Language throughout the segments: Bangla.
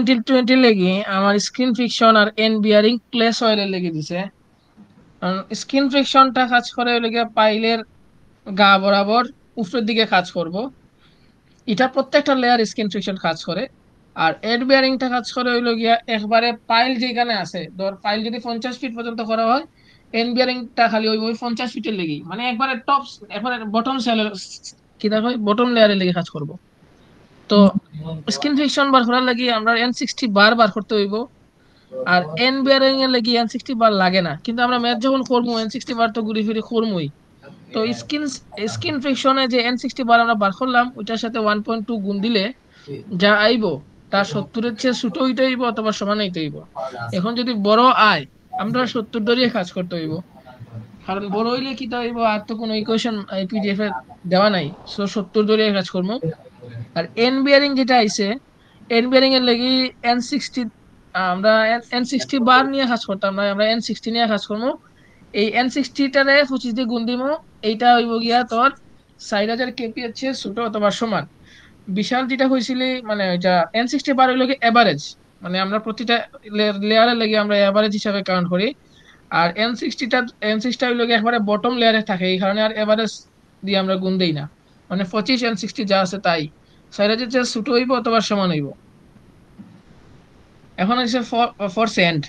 2020 লেগে আমার স্ক্রিন ফ্রিকশন আর এন্ড বিয়ারিং প্লেস অয়েলের লেগে দিছে। কারণ স্ক্রিন ফ্রিকশনটা কাজ করে হইলো গিয়া পাইলের গা বরাবর উপরের দিকে কাজ করব, এটা প্রত্যেকটা লেয়ার স্ক্রিন ফ্রিকশন কাজ করে। আর এন্ড বিয়ারিংটা কাজ করে হইলো গিয়া একবারে পাইল যেখানে আছে, ধর পাইল যদি 50 ফিট পর্যন্ত করা হয়, এন্ড বিয়ারিংটা খালি ওই 50 ফিটের লেগেই, মানে একবারে টপ, একবারে বটম সেলের, কি দেখো বটম লেয়ারের লেগে কাজ করব। তো স্ক্রিন ফ্রিকশন বার করার লাগি আমরা N60 বার বার করতে হইব। আর এন বিয়ারিং এর লাগি N60 বার লাগে না, কিন্তু আমরা ম্যাথ যখন করবো N60 বার তো ঘুরে ফিরে করবোই। তো স্ক্রিন ফ্রিকশনে যে N60 বার আমরা বার করলাম, ওইটার সাথে 1.2 গুণ দিলে যা আইবো তা 70-এর চেয়ে ছোট হইতে হইব অথবা সমান হইতে হইব। এখন যদি বড় আয়, আমরা 70 ধরিয়ে কাজ করতে হইব, কারণ বড় হইলে কি হইব, আর তো কোনো ইকুয়েশন পিডিএফ এ দেওয়া নাই, সো 70 ধরিয়ে কাজ করবো। আর এন বিয়ারিং যেটা আইছে, এন বিয়ারিং এর লাগি N60, আমরা N60 বার নিয়ে কাজ করতাম না, আমরা N60 নিয়ে কাজ করবো। এই N60 টারে 25 দিয়ে গুণ দিমু, এইটা হইব গিয়া তোর 4000 কেপি হচ্ছে ছোট অথবা সমান। বিশাল যেটা হয়েছিল, মানে এটা N60 বার হইলো কি এভারেজ, মানে আমরা প্রতিটা লেয়ারের লাগি আমরা এভারেজ হিসাবে কাউন্ট করি। আর N60 হইলো কি একবারে বটম লেয়ারে থাকে, এই কারণে আর এভারেজ দিয়ে আমরা গুণ দেই না, মানে 25 N60 যা আছে তাই 4000 যে ছোট হইব অথবা সমান হইব। এখন হচ্ছে ফর সেন্ড,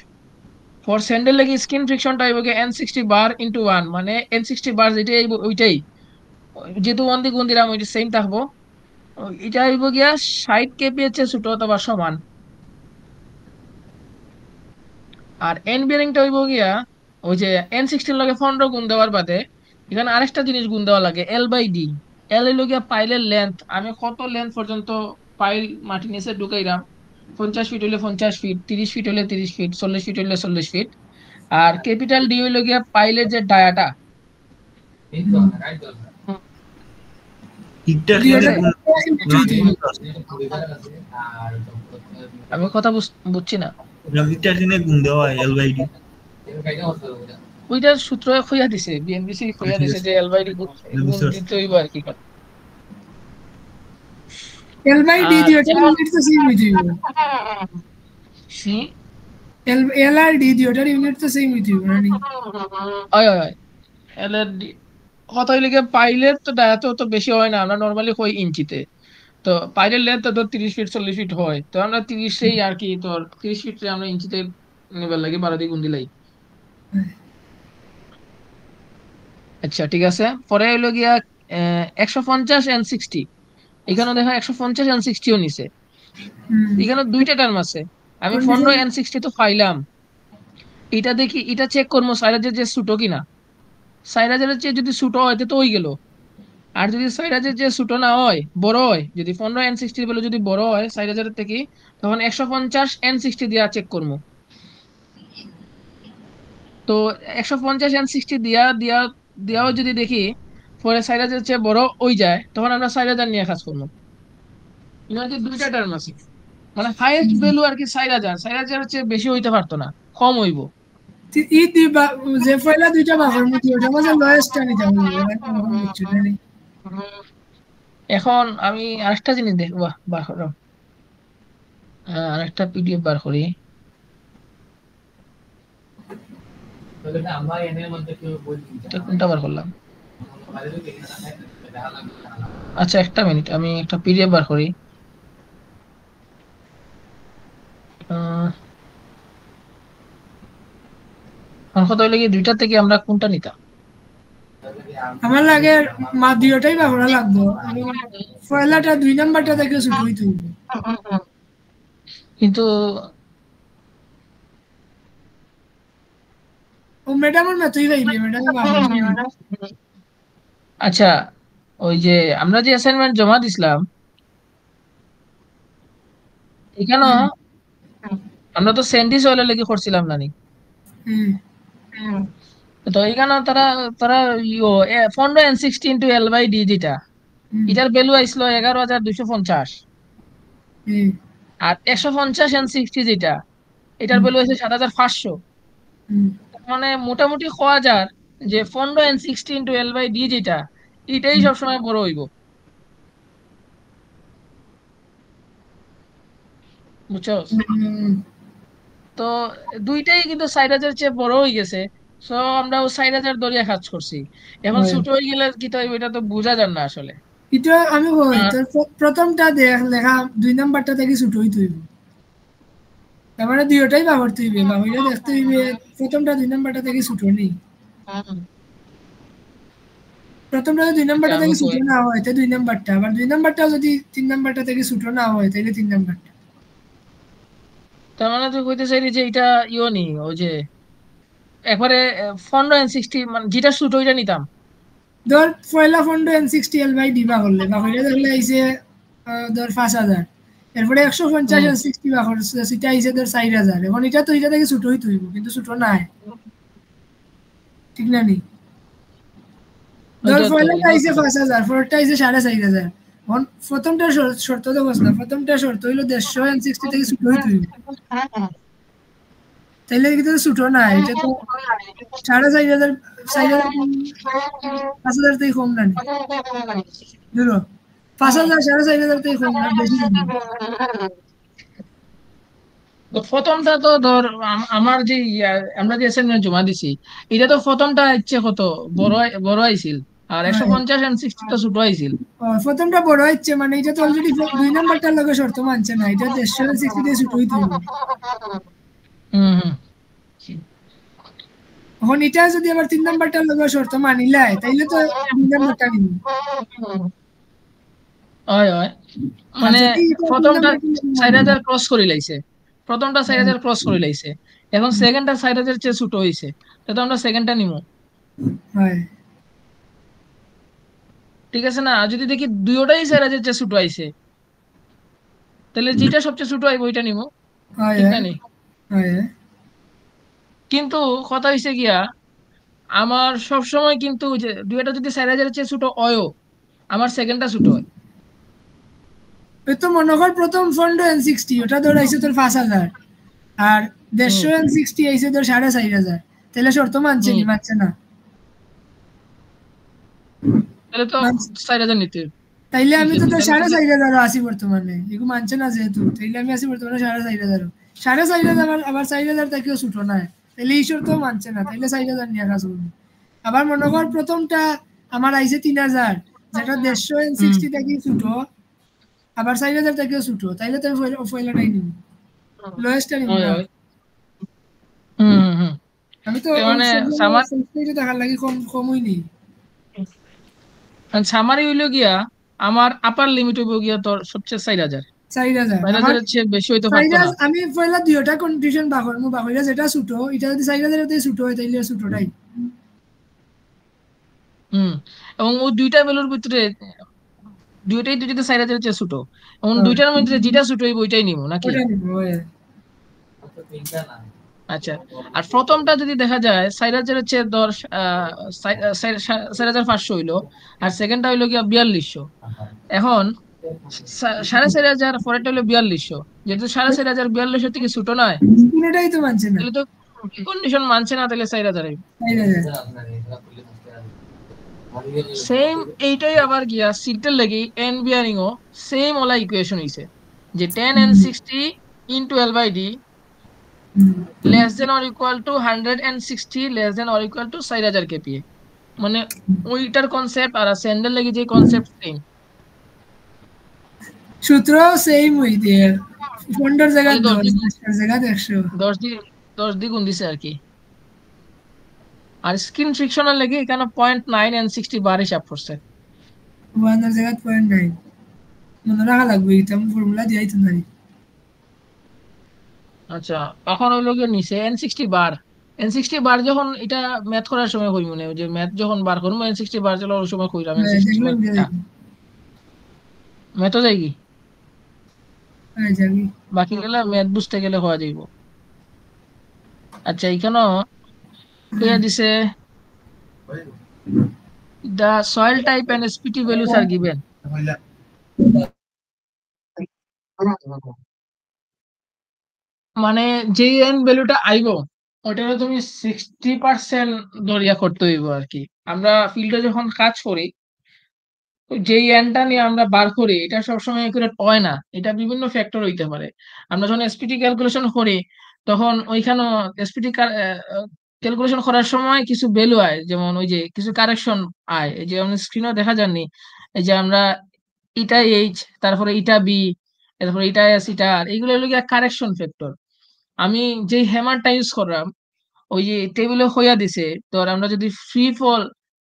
ফর সেন্ডের লাগি স্ক্রিন ফ্রিকশনটা হইব কি N60 বার ইন্টু 1, মানে N60 বার যেটা হইব ওইটাই, যেহেতু 1 দিয়ে গুণ দিলাম ওইটা সেম থাকবো। এটা হইব গিয়া 60 কেপি হচ্ছে ছোট অথবা সমান। আর এন বিয়ারিংটা হইব গিয়া ওই যে N60 লগে 15 গুণ দেওয়ার বাদে এখানে আরেকটা জিনিস গুণ দেওয়া লাগে, L/D। এল হইল গিয়া পাইলের লেন্থ, আমি কত লেন্থ পর্যন্ত পাইল মাটি নিচে ঢুকাইলাম। 50 ফিট হইলে 50 ফিট, 30 ফিট হইলে 30 ফিট, 40 ফিট হইলে 40 ফিট। আর ক্যাপিটাল ডি হইল গিয়া পাইলের যে ডায়াটা। ঠিক আছে, আমি কথা বুঝছি না। ওইটার সূত্র খইয়া দিছে, বিএনবিসি খইয়া দিছে যে L/D গুণ দিতে হইব আর কি। L/D দিওটার ইউনিট তো সেম হইতে হইব। সি L আর D দিওটার ইউনিট তো সেম হইতে হইব নানি? ওই ওই L এর কত হইলে গিয়ে পাইলের তো ডায়াতে তো বেশি হয় না, আমরা নরমালি কই ইঞ্চিতে। তো পাইলের লেন্থ তো 30 ফিট 40 ফিট হয়, তো আমরা 30এই আর কি, তোর 30 ফিটে আমরা ইঞ্চিতে নেবার লাগে 12 দিয়ে গুণ দিলাই। আচ্ছা ঠিক আছে, পরে হইলো গিয়া 150 N60, এখানে দেখো 150 N60ও নিছে। এখানে দুইটা টার্ম আছে, আমি 15 N60 তো পাইলাম, এটা দেখি, এটা চেক করবো 4000 যে ছোট কিনা। 4000 চেয়ে যদি ছোট হয় তো ওই গেল। আর যদি 4000 যে ছোট না হয়, বড় হয়, যদি 15 N60 বলে যদি বড় হয় 4000 থেকে, তখন 150 N60 দিয়া চেক করবো। তো 150 N60 দিয়া দিয়া দিয়াও যদি দেখি পরে 4000 চেয়ে বড় ওই যায়, তখন আমরা 4000 নিয়ে কাজ করবো। ইনাকে দুইটা টার্ম আছে, মানে হাইয়েস্ট ভ্যালু আর কি 4000 চেয়ে বেশি হইতে পারতো না, কম হইব। ই দিবা যে পয়লা দুইটা বাঘের মধ্যে ওটা মাঝে লয়েস্টটা নিতে হবে। এখন আমি আরেকটা জিনিস দেখবো, বার করো, আরেকটা পিডিএফ বার করি। কোনটা বার করলাম? আচ্ছা একটা মিনিট, আমি একটা পিডিএফ বার করি। কথা হইলে কি দুইটা থেকে আমরা কোনটা নিতাম? আমার লাগে মাধ্যমটাই বাঘরা লাগবো, পয়লাটা 2 নাম্বারটা থেকে ছোট হইতে হইব। কিন্তু ও ম্যাডামের মতই যাইবে, ম্যাডাম আচ্ছা, ওই যে আমরা যে অ্যাসাইনমেন্ট জমা দিছিলাম, এখানে আমরা তো স্যান্ডি সয়েলের লেগে করছিলাম নানি। তো এখানে তারা তারা 15 N60 ইন্টু L/D যেটা, এটার ভ্যালু আইছিল 11250। আর 150 N60 যেটা, এটার ভ্যালু আছে 7500। মানে মোটামুটি হওয়া যার যে 15 N60 ইন্টু L/D যেটা, এটাই সবসময় বড় হইব। বুঝছস? হুম, তো দুইটাই কিন্তু 4,000 চেয়ে বড় হয়ে গেছে। সো আমরা ও 4,000 দরিয়া কাজ করছি। এখন হয়। ছোট হয়ে গেলে কি তাই এটা তো বোঝা যান না আসলে। এটা আমি কই আর তোর প্রথমটা দেখ লেখা 2 নাম্বারটা থেকে ছোট হইতে হইব। তার মানে দুইটাই ব্যবহার হইবে, ব্যবহারে দেখতে হইবে প্রথমটা 2 নাম্বারটা থেকে ছোট নেই। প্রথমটা যদি 2 নাম্বারটা আমি থেকে ছোট কই না হয় তাহলে 2 নাম্বারটা, আবার 2 নাম্বারটা যদি 3 নাম্বারটা থেকে ছোট না হয় তাহলে 3 নাম্বারটা। তার মানে তুই কইতে চাইলি যে এটা ইও নি ওই যে একবারে 15 and 60 মানে যেটা ছোট ওইটা নিতাম। ধর পয়লা ফন্ড N60L/D দিবা করলে বা হইলে দেখলে আইছে ধর 5,000, এরপরে 150 হুম N60 বা করছে সেটা আইছে ধর 4,000। এখন এটা তো এটা থেকে ছোট হইতে হইব কিন্তু ছোট নাই, ঠিক না নি? ধর ওইটা তো পয়লাটা ওইটা আইছে তো 5,000, পরেরটা আইছে 4,500। এখন প্রথমটা শর্ত তো বস না, প্রথমটা শর্ত হইলো 150 N60 থেকে ছোট হইতে হইব, তাইলে কিন্তু ছোট নাই, এটা তো 4,500, 4,000, 5,000 থেকে কম না নি? ধরো 5,000 4,500 থেকে কম না, বেশি না। তো প্রথমটা তো ধর আমার যে আমরা যে অ্যাসাইনমেন্ট জমা দিছি এটা তো প্রথমটা ইচ্ছে কত বড় আইছিল, আর একশো হয়। পঞ্চাশ এন্ড সিক্সটি তো ছোট আইছিল। প্রথমটা বড় হচ্ছে মানে এটা তো অলরেডি 2 নাম্বারটার লগে শর্ত মানছে না, এটা 150 দিয়ে ছোট হইতে হইব। হুম হুম এখন এটা যদি আবার 3 নাম্বারটার লগে শর্ত মানিলাই তাইলে তো 2 নাম্বারটা নিব। হয় হয় আর মানে যদি এটা তিন প্রথমটা নাম্বারটা লগে চার মানি না, হাজার ক্রস করে লাইছে, প্রথমটা 4,000 ক্রস করে লাইছে, এখন সেকেন্ডটা 4,000 চেয়ে ছোট হইছে, তো আমরা সেকেন্ডটা নিমু। হয় ঠিক আছে না? আর যদি দেখি দুইটাই 4,000 চেয়ে ছোট আইছে তাহলে যেটা সবচেয়ে ছোট আইব ওইটা নিমু। হয় ঠিক না হয় নি? হয় কিন্তু কথা হইছে গিয়া আমার সব সময় কিন্তু ওই যে দুইটা যদি 4,000 চেয়ে ছোট হয়ও আমার সেকেন্ডটা ছোট হয়। ওই তো মনে কর প্রথম ফন্ড N60 ওটা ধর আইছে তোর 5,000, আর হুম 150 N60 আইছে তোর 4,500, তাহলে শর্ত মানছে হুম নি? মানছে না। তাহলে তো মানছে। 4,000 নিতে হইব। তাইলে কি আমি তো ক্ষেত্রে তোর তাহলে তো 4,500 আছি বর্তমানে, এগুলো মানছে না যেহেতু, তাইলে আমি আছি বর্তমানে 4,500। 4,500 আবার 4,000 থেকেও ছোট নাই, তাইলে এই শর্ত মানছে না, তাইলে 4,000 নিয়ে কাজ করবো। আবার মনে কর প্রথমটা আমার আইছে 3,000, যেটা 150 হুম N60 থেকে ছোট, আবার 4,000 থেকেও ছোট, তাইলে তো আমি পয়লাটাই নিব, লোয়েস্টটা নিব হয় না। হয় হুম হুম হুম আমি তো এর মানে সবগুলো সামার দেখার লাগি কমই নেই। সামারি হইলো গিয়া আমার আপার লিমিট হইব গিয়া তোর সবচেয়ে 4,000। 4,000 চার আমার হাজারের চেয়ে বেশি হইতে পারতো না। 4,000 আমি পয়লা দুইটা কন্ডিশন বাকরমু, বাকইরা যেটা ছোট এটা যদি 4,000 এর ছোট হয় তাইলে ছোটটাই। হুম এবং ওই দুইটা ভ্যালুর ভিতরে দুইটাই তো যদি 4,000 চেয়ে ছোট, এবং হ্যাঁ, দুইটার মধ্যে যেটা ছোট হইব ওইটাই নিব নাকি? ওটা নিব ওই। আচ্ছা, আর প্রথমটা যদি দেখা যায় 4,000 চেয়ে ধর 4,500 হইলো, আর সেকেন্ডটা হইলো গিয়া 4,200। এখন 4,500 পরেরটা হইলো 4,200, যেহেতু 4,500 4,200 থেকে ছোট নয় কোনোটাই তো মানছে না। তাহলে তো কন্ডিশন মানছে না, তাহলে 4,000। 4,000 সেম এইটাই আবার গিয়া সিটের লাগি এন বিয়ারিং ও সেম ওলা ইকুয়েশন হইছে যে 10 and 60 into L by D less than or equal to 160 less than or equal to 4,000 kPa. মানে ওইটার কনসেপ্ট আর স্যান্ডেল লাগি যে কনসেপ্ট সেম। সূত্র সেম হই দিয়ে, পনেরোর জায়গা খালি 10, 10টার জায়গা 100, 10 দিয়ে গুণ দিছে আর কি। আর স্কিন ফ্রিকশনের লেগে এখানে 0.9 and 60 বার হিসাব করছে। 1 জায়গা 0.9 মনে রাখা লাগবে, এটা আমি ফর্মুলা দিয়াই তো নাই। আচ্ছা, এখন হইলো গিয়ে নিচে N60 বার যখন এটা ম্যাথ করার সময় হই মনে হয় যে ম্যাথ যখন বার করবো N60 বার চলো ওই সময় কইলাম N60 দেখলাম যে ম্যাথটা ম্যাথও যাই কি জানি। বাকি গেলে ম্যাথ বুঝতে গেলে হওয়া যাইব। আচ্ছা এখানেও কইয়া দিছে the soil type and SPT values are given। মানে যে এন ভ্যালুটা আইব ওটা তুমি 60% দরিয়া করতে হইব আর কি। আমরা ফিল্ডে যখন কাজ করি যেই এনটা নিয়ে আমরা বার করি এটা সবসময় একুরেট হয় না, এটা বিভিন্ন ফ্যাক্টর হইতে পারে। আমরা যখন এসপিটি ক্যালকুলেশন করি তখন ওইখানে এসপিটি ক্যালকুলেশন করার সময় কিছু ভ্যালু আয়, যেমন ওই যে কিছু কারেকশন আয়, এই যে আমাদের স্ক্রিনেও দেখা যাননি, এই যে আমরা ইটা এইচ, তারপরে ইটা বি, তারপরে ইটা এস, ইটা আর, এগুলো হলো গিয়ে কারেকশন ফ্যাক্টর। আমি যেই হ্যামারটা ইউজ করলাম ওই যে টেবিলে হইয়া দিছে, তোর আমরা যদি ফ্রি ফল,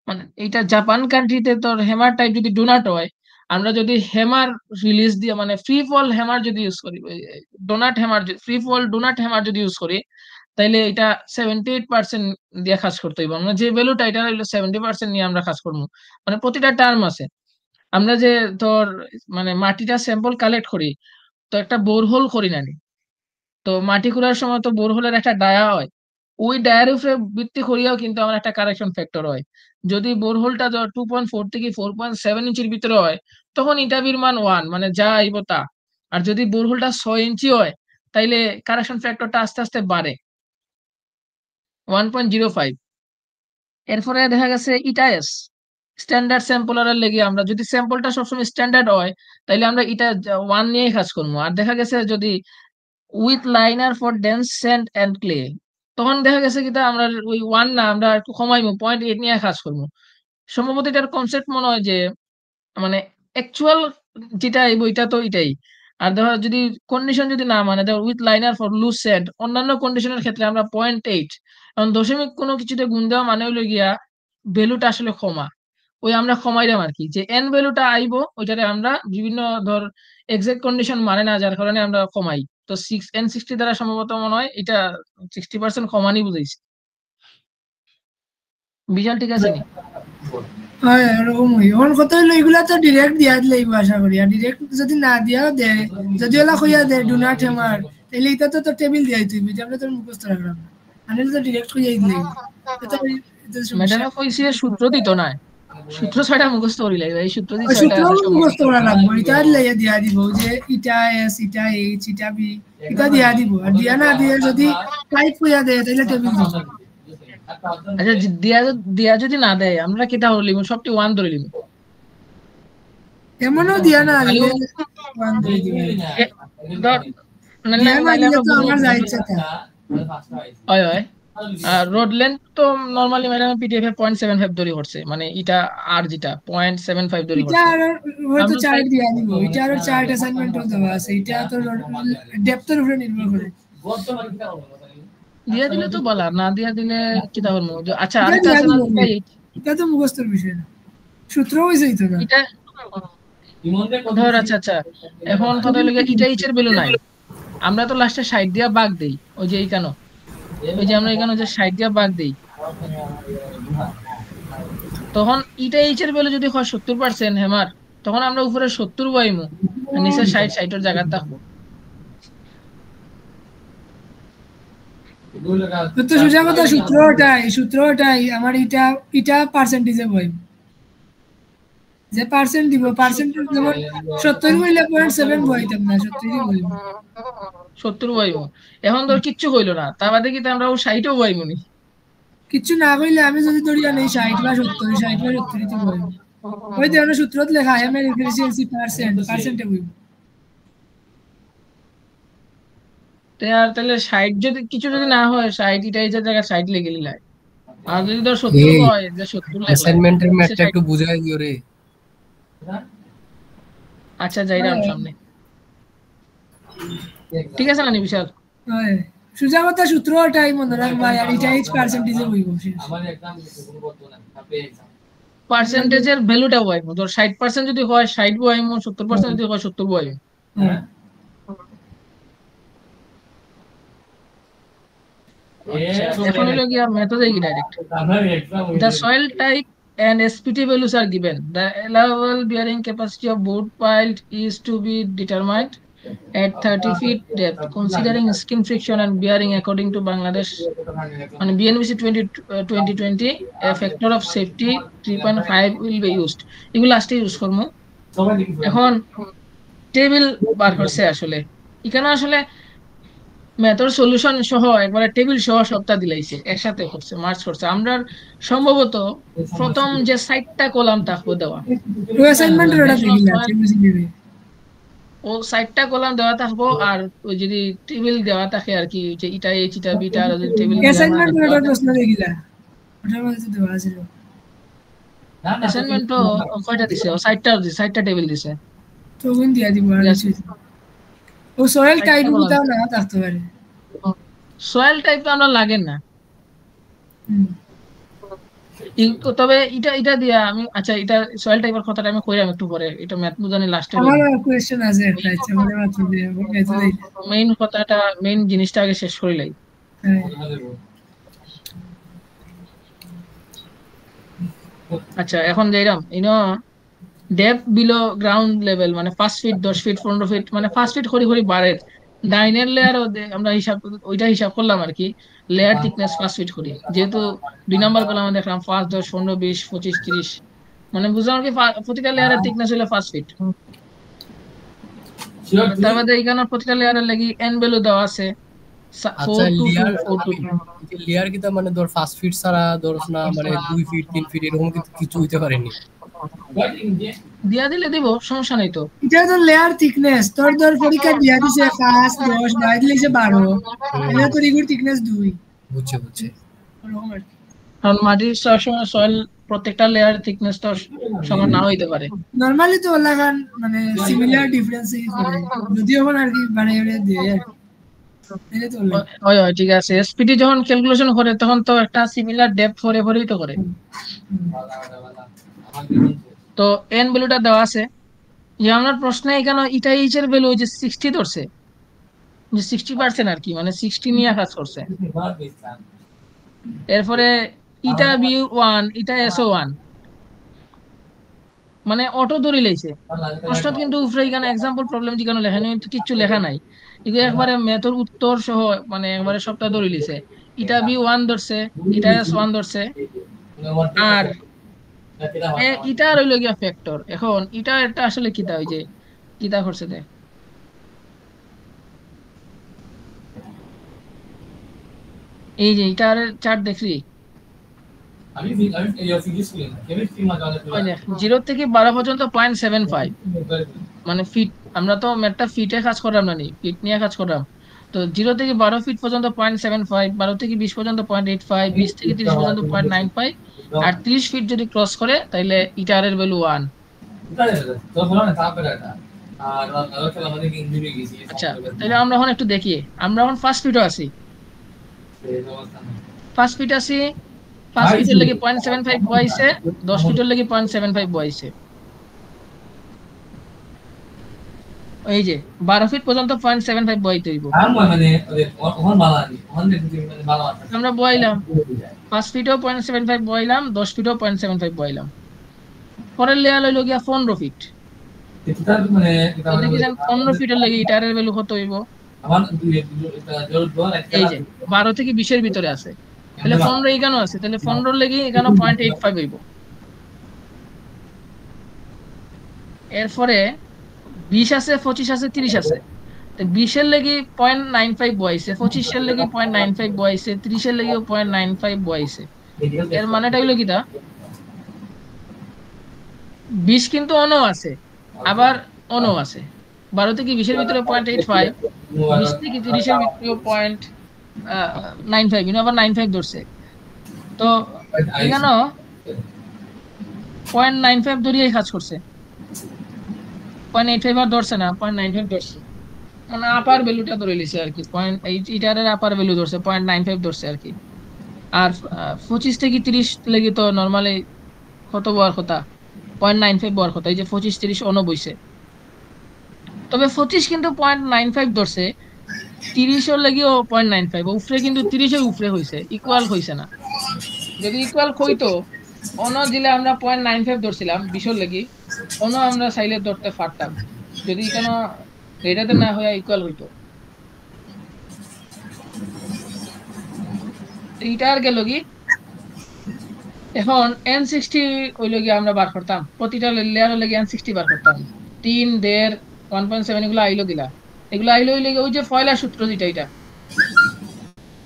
মানে এটা জাপান কান্ট্রিতে তোর হ্যামার টাইপ যদি ডোনাট হয়, আমরা যদি হ্যামার রিলিজ দিয়ে মানে ফ্রি ফল হ্যামার যদি ইউজ করি, donut hammer, free fall donut hammer যদি ইউজ করি, তাইলে এটা 78% দিয়ে কাজ করতে হইব। আমরা যে ভ্যালুটা এটা হইলো 70% নিয়ে আমরা কাজ করবো। মানে প্রতিটা টার্ম আছে। আমরা যে তোর মানে মাটিটা স্যাম্পল কালেক্ট করি, তো একটা বোরহোল করি না নি? তো মাটি খোঁড়ার সময় তো বোরহোলের একটা ডায়া হয়, ওই ডায়ার উপরে ভিত্তি করিয়াও কিন্তু আমার একটা কারেকশন ফ্যাক্টর হয়। যদি বোরহোলটা 2.4 থেকে 4.7 ইঞ্চির ভিতরে হয়, তখন ইটাবির মান 1, মানে যা আইব তা। আর যদি বোরহোলটা 6 ইঞ্চি হয়, তাইলে কারেকশন ফ্যাক্টরটা আস্তে আস্তে বাড়ে 1.05। এরপরে দেখা গেছে ইটাএস, স্ট্যান্ডার্ড স্যাম্পলারের লেগে আমরা যদি স্যাম্পলটা সবসময় স্ট্যান্ডার্ড হয়, তাইলে আমরা এটা 1 নিয়েই কাজ করবো। আর দেখা গেছে যদি with liner for dense sand and clay, তখন দেখা গেছে কি আমরা ওই 1 না, আমরা একটু কমাইবো, 0.8 নিয়ে কাজ করবো। সম্ভবত এটার কনসেপ্ট মনে হয় যে মানে অ্যাকচুয়াল যেটা এই বইটা তো এটাই। আর ধরো যদি কন্ডিশন যদি না মানে, ধর with liner for loose set, অন্যান্য কন্ডিশনের ক্ষেত্রে আমরা 0.8, কারণ দশমিক কোনো কিছুতে গুণ দেওয়া মানে হলো গিয়া ভ্যালুটা আসলে কমা, ওই আমরা কমাইলাম আর কি, যে এন ভ্যালুটা আইবো ওইটারে আমরা বিভিন্ন ধর এক্সাক্ট কন্ডিশন মানে না, যার কারণে আমরা কমাই। তো 6 N60 দ্বারা সম্ভবত মনে হয় এটা 60% কমানি বুঝাইছে। বিশাল ঠিক আছে নি? হয় এরকমই। এখন কথা হইলো এগুলা তো ডিরেক্ট দিয়া দিলেই আশা করি, আর ডিরেক্ট যদি না দিয়াও দে, যদি ওলা কইয়া দে ডু নট হ্যামার, তাহলে এটা তো তোর টেবিল দিয়াই তুই, এটা আমরা তোর মুখস্থ রাখলাম না, আনলে তো ডিরেক্ট কইয়াই দিলেই এটা এটা সমস্যা। ম্যাডামে কইছে সূত্র দিত না, সূত্র 6টা মুখস্থ করি লাগবে, এই সূত্র দিয়ে ওই 6টা সূত্র আছে সম্ভবত। মুখস্থ করা লাগবে, এটা লাইয়া দিয়া দিব যে ইটা এস, ইটা এইচ, ইটা বি, এটা দিয়া দিব। আর দিয়া না দিয়ে যদি টাইপ কইয়া দে তাহলে টেবিল দিব। আচ্ছা, দিয়া দিয়া যদি না দেয় আমরা কেটা হলিম সবটি 1 ধরে লিব। এমনও দিয়া না খালি দিলে ওয়ান ধরে দিবে। ধর নাইলে দিয়া না নাইলে দিলে আমরা তো আমার যা ইচ্ছা তা। হয় হয়। আর রোড লেন্থ তো নরমালি ম্যাডাম পিডিএফ এ 0.75 ধরে করছে, মানে এটা আর যেটা 0.75 ধরে এটা করছে। আর হয়তো আমরা চার্ট দিয়া দিব, এটা আর চার্ট অ্যাসাইনমেন্টও দেওয়া আছে, এটা তো ডেপথের উপরে নির্ভর করে। দিয়া দিলে তো বলা, না দিয়া দিলে কি তা করবো আচ্ছা এটা আরেকটা দিয়া আছে না দিব, এটা এটা তো মুখস্থর বিষয় না, সূত্র হয়েছে তো না। এটা ধর আচ্ছা আচ্ছা, এখন কথা হলো গিয়ে ইটা ইচের ভ্যালু নাই, আমরা তো লাস্টে 60 দিয়া ভাগ দেই, ওই যে এইখানে, ওই যে আমরা এখানে যে 60 দিয়া ভাগ দেই, তখন ইটা এইচের ভ্যালু যদি হয় 70% হেমার, তখন আমরা উপরে 70 বইমু আর নিচে 60 এর জায়গা থাকবো। তো সোজা কথা, সূত্রটাই আমার এটা এটা পার্সেন্টেজে বই, যে পার্সেন্ট দিব পার্সেন্টেজ যেমন 70 হইলে 0.7 বইতাম না, 70ই বইব। 70 বইমু। এখন ধর কিচ্ছু হইলো না, তা বাদে কি আমরা ও 60ও বইমু নি? কিছু না কইলে আমি যদি ধরিয়া নেই 60 বা 70, 60 বা 70ই তো বইব। ওই যে আমরা সূত্রত লেখা আই এম এফিসিয়েন্সি পার্সেন্টে বইব। আর তাহলে 60 যদি কিছু যদি না হয়, 60 ইটা এইচের জায়গায় 60 লিখে নিলাই। আর যদি ধর 70 এই হয়, যে 70 লেখলাই, অ্যাসাইনমেন্টের নিচে ম্যাথটা 60। একটু বুঝাই দিও রে। আচ্ছা যাইরাম সামনে, ঠিক আছে না নি বিশাল? হয় সোজা কথা, সূত্রটাই মনে রাখবা, আর এটা এইচ পার্সেন্টেজে বইব শেষ। পার্সেন্টেজের ভ্যালুটা বইমু, ধর 60% যদি হয় 60 বইমু, 70% যদি হয় 70 বইমু। হ্যাঁ। আচ্ছা এখন হলো গিয়া মেথড কি direct, the soil type and SPT values are given, the allowable bearing capacity of board pile is to be determined at 30 feet depth considering skin friction and bearing according to Bangladesh on BNBC 2020 a factor of safety 3.5 will be used, এগুলো লাস্টে ইউজ করবো। এখন টেবিল বার করছে আসলে, এখানে আসলে ম্যাথর সলিউশন সহ একবারে টেবিল সহ সবটা দিলাইছে, একসাথে করছে, মার্চ করছে। আমরা সম্ভবত প্রথম যে সাইটটা কলাম থাকবো দেওয়া, ও অ্যাসাইনমেন্টের ওটা দেখিলা soil, সিমিলার ও সাইটটা কলাম দেওয়া থাকবো, আর ওই যদি টেবিল দেওয়া থাকে আর কি, যে ইটা এইচ ইটা বিটা, আর যদি টেবিল দেওয়া না অ্যাসাইনমেন্টের দেওয়া ওটা থাকে। প্রশ্ন দেখিলা ওটার মধ্যে তো দেওয়া ছিল অ্যাসাইনমেন্ট তো কয়টা দিছে, ও সাইটটা টেবিল দিছে। তো ওগুন দিয়া দিব আর ঠিক আছে, কিছু ও সয়েল টাইপ সাইটটা কলাম, কোথাও না থাকতে পারে সয়েল টাইপ তো আমরা লাগেন না। হুম। তবে এটা এটা দিয়া আমি, আচ্ছা এটা সয়েল টাইপের কথাটা আমি কইরাম একটু পরে, এটা ম্যাথ বুঝানি লাস্টে আমার কইরাম। কোয়েশ্চেন আছে একটা ইচ্ছা মানে মাত্র দিয়ে মেথড দিই মেইন কথাটা, মেইন জিনিসটা আগে শেষ করিলাই। হ্যাঁ আচ্ছা এখন যাইরাম ডেপথ বিলো গ্রাউন্ড লেভেল, মানে 5 ফিট, 10 ফিট, 15 ফিট, মানে 5 ফিট করি করি বাড়ে। ডাইনের লেয়ার আমরা হিসাব, ওইটা হিসাব করলাম আর কি। লেয়ার থিকনেস 5 ফিট করি, যেহেতু 2 নাম্বার কলামে দেখলাম 5, 10, 15, 20, 25, 30, মানে বুঝলাম কি প্রতিটা লেয়ারের থিকনেস হলো 5 ফিট। তার মধ্যে এখানে প্রতিটা লেয়ারের লাগি এন ভ্যালু দেওয়া আছে, আচ্ছা 422, লেয়ার 422। লেয়ার কি মানে ধর 5 ফিট ছাড়া ধর না মানে 2 ফিট 3 ফিট এরকম কিছু হইতে পারেনি? দিয়া দিলে দিব, সমস্যা নেই তো। এটা তো লেয়ার থিকনেস তোর ধর পরীক্ষা দিয়া দিছে 5 10 বাইরে দিলেছে 12 এটা তো রিগুর থিকনেস 2 বুঝছে বুঝছে। ওরকম আর কি কারণ মাটির সবসময় সয়েল প্রত্যেকটা লেয়ার থিকনেস তো সমান নাও হইতে পারে। নরমালি তো লাগান মানে সিমিলার ডিফারেন্স করে যদিও এখন আর কি বাড়াই দেয় আর কি তাহলে তো লাগে হয় হয়, ঠিক আছে। এসপিটি যখন ক্যালকুলেশন করে তখন তো একটা সিমিলার ডেপথ ফরে ফরেই তো করে। তো এন ভ্যালুটা দেওয়া আছে, যে আমার প্রশ্নে এখানে ইটা এইচ এর ভ্যালু যে 60 ধরছে, যে 60% আর কি, মানে 60 নিয়ে কাজ করছে। এরপরে ইটা বি ওয়ান, ইটা এসও ওয়ান, মানে অটো ধরে লাইছে। প্রশ্ন কিন্তু উপরে এখানে এক্সাম্পল প্রবলেম যেখানে লেখা নেই, কিন্তু কিচ্ছু লেখা নাই, এগুলো একবারে ম্যাথর উত্তর সহ, মানে একবারে সবটা ধরে লিছে। ইটা বি ওয়ান ধরছে, ইটা এস ওয়ান ধরছে, আর ইটা রইল গিয়া ফ্যাক্টর। এখন ইটা একটা আসলে কিতা, ওই যে কিতা করছে দে, এই যে ইটার চার্ট দেখছি, ওই দেখ 0 থেকে 12 পর্যন্ত 0.75, মানে ফিট। আমরা তো ম্যাথটা ফিটে কাজ করলাম না, নি ফিট নিয়ে কাজ করলাম। তো 0 থেকে 12 ফিট পর্যন্ত 0.75, 12 থেকে 20 পর্যন্ত 0.85, 20 থেকে 30 পর্যন্ত 0.95, আর 30 ফিট যদি ক্রস করে তাহলে ইটারের ভ্যালু 1। আচ্ছা তাহলে আমরা এখন একটু দেখি, আমরা এখন ফার্স্ট ফিটও আছি, ফার্স্ট ফিট আছি, 5 ফিটের লেগে 0.75 বয়াইছে, 10 ফিটের লেগে 0.75 বয়াইছে। এই যে 12 ফিট পর্যন্ত 0.75 বয়াইতে হইব। আমরা বয়াইলাম 5 ফিটও 0.75 বয়াইলাম, 10 ফিটও 0.75 বয়াইলাম। পরের লেয়ার হইল গিয়া 15 ফিট। দেখি যান 15 ফিটের লেগে ইটারের ভ্যালু কত হইব, এই যে 12 থেকে 20-এর ভিতরে আছে, তাহলে 15 এখানেও আছে, তাহলে 15 লেগে এখানে 0.85 হইব। এরপরে 20 আছে, 25 আছে, 30 আছে, তো 20-এর লেগে 0.95 বয়াইছে, 25-এর লেগে 0.95 বয়াইছে, 30-এর লেগেও 0.95 বয়াইছে। এর মানেটা হইলো কিটা, 20 কিন্তু অনও আছে, আবার অনও আছে। 12 থেকে 20-এর ভিতরে 0.85, 20 থেকে 30-এর ভিতরে 0.95, আবার 95 ধরছে। তো এখানেও 0.95 ধরিয়ে কাজ করছে, 0.85 আর ধরছে না, 0.95 ধরছে, মানে আপার ভ্যালুটা ধরে লিছে আর কি। ইটারের আপার ভ্যালু ধরছে 0.95 ধরছে আর কি। আর 25 থেকে 30 লেগে তো নর্মালি কত বয়ার কথা, 0.95 বয়ার কথা। এই যে 25 30 বইছে, তবে 25 কিন্তু 0.95 ধরছে, 30-এর লেগেও 0.95, উপরে কিন্তু 30-এর উপরে হয়েছে, ইকুয়াল হয়েছে না। যদি ইকুয়াল হইতো, দিলে আমরা 0.95 ধরছিলাম 20-এর লেগে, আমরা চাইলে ধরতে পারতাম, যদি এখানে গ্রেটার না হয়ে ইকুয়াল হইতো। এইটা আর গেল কি, এখন N60 ওইল গিয়ে আমরা বার করতাম, প্রতিটা লেয়ারের লেগে N60 বার করতাম, 3, 1.5, 1.7 এগুলো আইলো গিলা, এগুলো আইলো ওই লেগে ওই যে ফয়লার সূত্র যেটা, এটা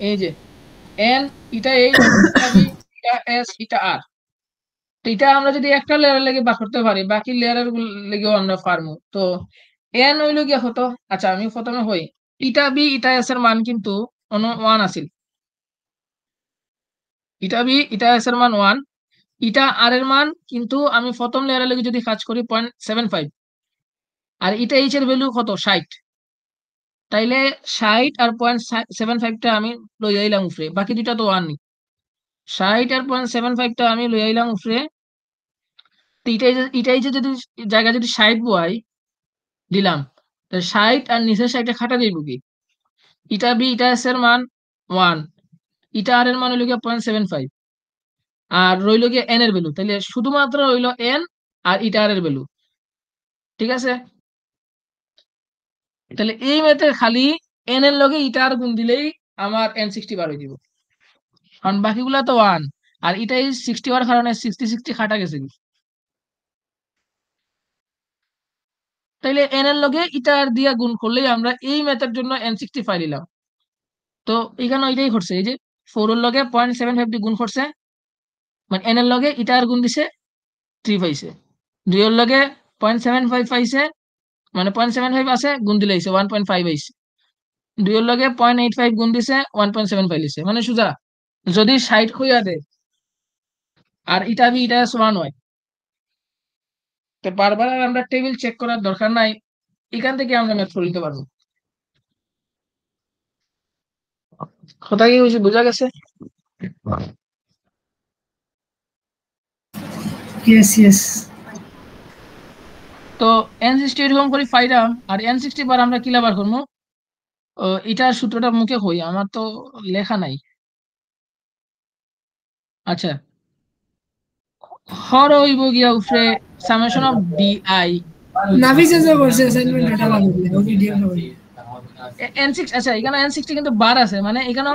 এই যে n এটা h এটা b এটা s এটা r, তো এটা আমরা যদি একটা লেয়ার লেগে বার করতে পারি বাকি লেয়ারের লেগেও আমরা পারবো। তো n হইলো গিয়া কত, আচ্ছা আমি প্রথমে হই ইটা বি ইটা এস এর মান কিন্তু 1 আছিল, ইটা বি ইটা এস এর মান 1, ইটা আর এর মান কিন্তু আমি প্রথম লেয়ারের লেগে যদি কাজ করি 0.75, আর ইটা এইচ এর ভ্যালু কত 60, তাইলে 60 আর 0.75টা আমি লই আইলাম উপরে, বাকি দুইটা তো 1 নি, 60 আর 0.75টা আমি লই আইলাম উপরে। তো এটাই যে যদি জায়গা যদি 60 বয় দিলাম, তো 60 আর নিচের 60টা খাটা দিব কি, ইটা বি ইটা এস এর মান 1, ইটা আর এর মান হইল গিয়ে 0.75, আর রইল গিয়ে এন এর ভ্যালু, তাহলে শুধুমাত্র রইল এন আর ইটা আর এর ভ্যালু। ঠিক আছে, তাহলে এই মেথড খালি এন এর লগে ইটা আর গুণ দিলেই আমার n60 বার হয়ে দিব, কারণ বাকিগুলা তো 1, আর এটাই 60 হওয়ার কারণে 60 খাটা গেছে কি, তাইলে এন এর লগে ইটা আর দিয়া গুণ করলেই আমরা এই মেথডের জন্য n60 পাই নিলাম। তো এখানে এটাই করছে, এই যে 4 এর লগে 0.75 দিয়ে গুণ করছে, মানে এন এর লগে ইটা আর গুণ দিছে 3 পাইছে, 2 এর লগে 0.75 পাইছে, মানে 0.75 আছে গুণ দিলে আইছে 1.5 আইছে, 2 এর লগে 0.85 গুণ দিছে 1.75 লিছে, মানে সোজা যদি 60 হইয়া দেয় আর ইটা বি ইটা এস 1 হয়, তো বারবার আর আমরা টেবিল চেক করার দরকার নাই, এখান থেকে আমরা ম্যাথ করে নিতে পারবো। কথা কি হয়েছে, বোঝা গেছে? Yes yes. তো n60 এরকম করে পাইলাম, আর n60 বার আমরা কিলা বার করবো, এটার সূত্রটা মুখে কই, আমার তো লেখা নাই। আচ্ছা, হর হইব গিয়া উপরে সামেশন অফ ডি আই নাফিস যে করছে অ্যাসাইনমেন্ট এটা ভালো করে ওকে ডিএম হবে n6, আচ্ছা এখানে n60 কিন্তু বার আছে, মানে এখানে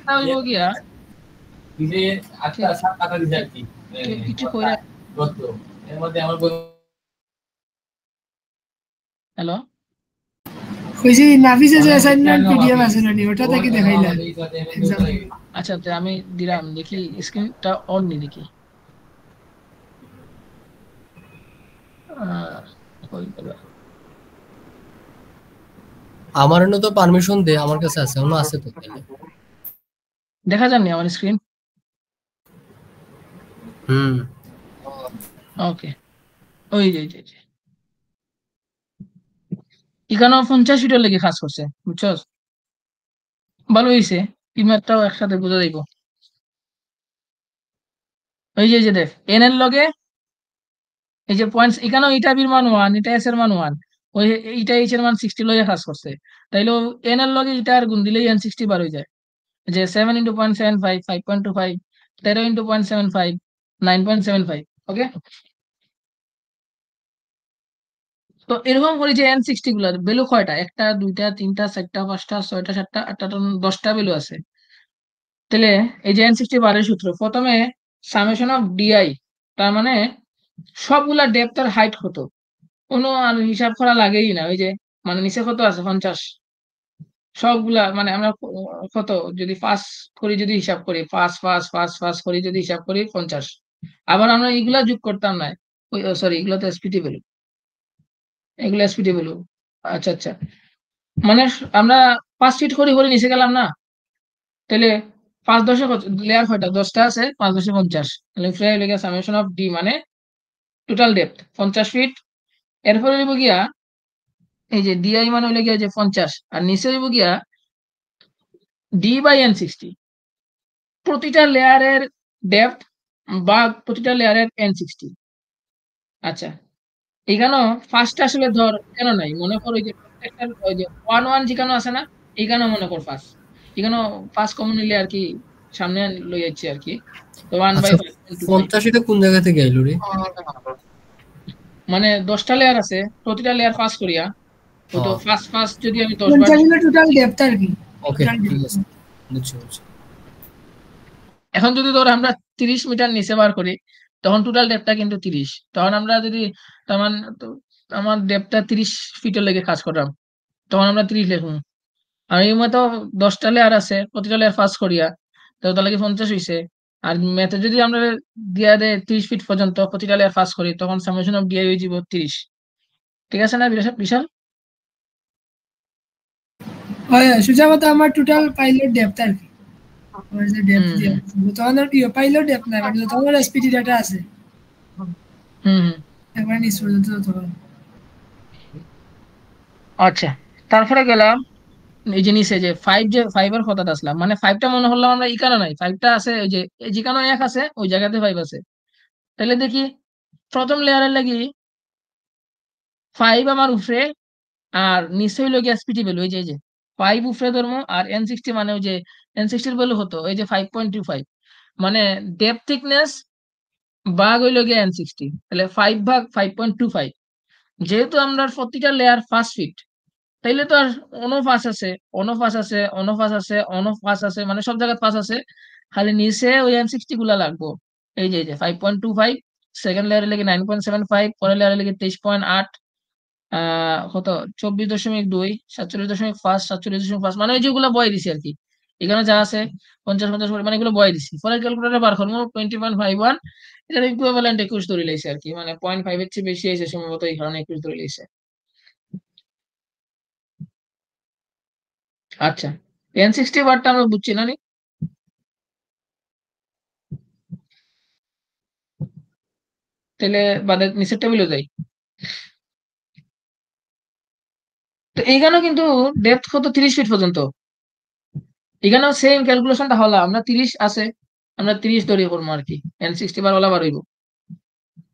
হইব গিয়া কিছু কইরা, হ্যালো কইছি নাফিসে যে অ্যাসাইনমেন্ট পিডিএফ আছে না ওটা থেকে দেখাইলা এক্সাম। আচ্ছা তো আমি দিলাম, দেখি স্ক্রিনটা অন নি দেখি, কই গেল? আমার এনে তো পারমিশন দে, আমার কাছে আছে, অন্য আছে তো তাহলে। দেখা যায়নি আমার স্ক্রিন? ওকে, ওই যে এখানেও 50 ফিটের লেগে কাজ করছে, বুঝছো? ভালো হয়েছে, টিমারটাও একসাথে বোঝা যাইব। ওই যে দেখ এন এর লগে এই যে পয়েন্টস, এখানেও ইটা বির মান 1, ইটা এস এর মান 1, ওই ইটা এইচ এর মান 60 লগে কাজ করছে, তাইলে এন এর লগে ইটা আর গুণ দিলেই n60 বার হয়ে যায়, যে 7 × 0.75 5.25 13 × 0.75 9.75। ওকে, তো এরকম করে যে n60 গুলার ভ্যালু কয়টা, 1টা 2টা 3টা 4টা 5টা 6টা 7টা 8টা 10টা ভ্যালু আছে, তাহলে এই যে n60 বারের সূত্র, প্রথমে সামেশন অফ ডিআই, তার মানে সবগুলা ডেপথ আর হাইট কত, কোনো আর হিসাব করা লাগেই না, ওই যে মানে নিচে কত আছে 50, সবগুলা মানে আমরা কত যদি পাস করি, যদি হিসাব করি 5 করি, যদি হিসাব করি 50, আবার আমরা এগুলা যোগ করতাম না, ওই সরি এগুলো তো এসপিটি ভ্যালু, এগুলো এসপিটি ভ্যালু। আচ্ছা আচ্ছা, মানে আমরা 5 ফিট করে করে নিচে গেলাম না, তাহলে 5×10 লেয়ার কয়টা, 10টা আছে, 5×10 50, তাহলে ফ্রাই লেগে সামেশন অফ ডি মানে টোটাল ডেপথ 50 ফিট, এরপরে হইব গিয়া এই যে ডিআই মানে হইলে গিয়া যে 50, আর নিচে হইব গিয়া d/n60, প্রতিটা লেয়ারের ডেপথ বা প্রতিটা লেয়ারের n60। আচ্ছা, এখানেও ফার্স্ট আসলে ধর কেন নাই, মনে কর ওই যে প্রত্যেকটা ওই যে 1 যেখানে আছে না, এখানেও মনে কর ফার্স্ট, এখানেও ফার্স্ট কমন নিলে আর কি সামনে লই যাচ্ছে আর কি, তো 1/5.25, 50 এটা কোন জায়গা থেকে আইলো রে? মানে 10টা লেয়ার আছে, প্রতিটা লেয়ার পাস করিয়া, ওই তো ফার্স্ট যদি আমি 10 বার, কোনটা টোটাল ডেপথ আর কি। ওকে ঠিক আছে, বুঝছি। এখন যদি ধর আমরা 30 মিটার নিচে বার করি, তখন টোটাল ডেপটা কিন্তু 30। তখন আমরা যদি তেমন আমার ডেপটা 30 ফিটের লেগে কাজ করলাম, তখন আমরা 30 লিখুন। আর এই মতো 10টা লেয়ার আছে, প্রতিটা লেয়ার ফার্স্ট করিয়া, তো তাহলে কি 50 হইছে। আর ম্যাথে যদি আমরা দিয়া দেয় 30 ফিট পর্যন্ত প্রতিটা লেয়ার ফার্স্ট করি, তখন সামেশন অফ ডিআই হয়ে যাব 30। ঠিক আছে না বিশাল? হয় সোজা কথা আমার টোটাল পাইলট ডেপথ আর কি, আমার যে ডেপথ হুম দিয়ে তখন আর কি পাইলট ডেপথ না, মানে তোমার এসপিটি ডাটা আছে হুম হুম। একবার নিচ পর্যন্ত তখন। আচ্ছা, তারপরে গেলাম এই জিনিসে যে ফাইভের কথাটা আসলাম, মানে ফাইভটা মনে হলাম আমরা ইকানো নাই, ফাইভটা আছে ওই যে যেখানে এক আছে ওই জায়গাতে ফাইভ আছে। তাহলে দেখি প্রথম লেয়ারের লাগি ফাইভ আমার উপরে, আর নিচে হইলো গিয়ে এসপিটি ভ্যালু, এই যে ফাইভ উপরে ধর্ম, আর N60 মানে ওই যে N60 ভ্যালু হতো এই যে 5.25, মানে ডেপ থিকনেস ভাগ হইলো গিয়ে N60, তাহলে 5 ভাগ 5.25। যেহেতু আমরা প্রতিটা লেয়ার ফার্স্ট ফিট, তাইলে তো আর অনুপাস আছে, অনুপাস আছে, অনুপাস আছে, অনুপাস আছে, মানে সব জায়গায় পাস আছে, খালি নিচে ওই N60 গুলা লাগবো। এই যে 5.25, সেকেন্ড লেয়ারে লেগে 9.75, পরের লেয়ারে লেগে 23.8, কত 24.2, 47.5, 47.5, মানে ওই যেগুলো বয় দিছি আর কি। এখানে যা আছে 50 করে, মানে এগুলো বয় দিছি। পরে ক্যালকুলেটর বার করবো 20.51, এটার ইকুইভ্যালেন্ট 21 ধরে লাইছে আর কি, মানে 0.5 এর চেয়ে বেশি আছে সম্ভবত, এই কারণে 21 ধরে লাইছে। আচ্ছা, N60 বারটা আমরা বুঝছি না নি? তাহলে বাদে নিচের টেবিলে যাই। তো এইখানেও কিন্তু ডেপথ কত 30 ফিট পর্যন্ত, এখানেও সেম ক্যালকুলেশনটা হলো, আমরা 30 আছে, আমরা 30 ধরে করবো আর কি, N60 বার ওলা বার হইব।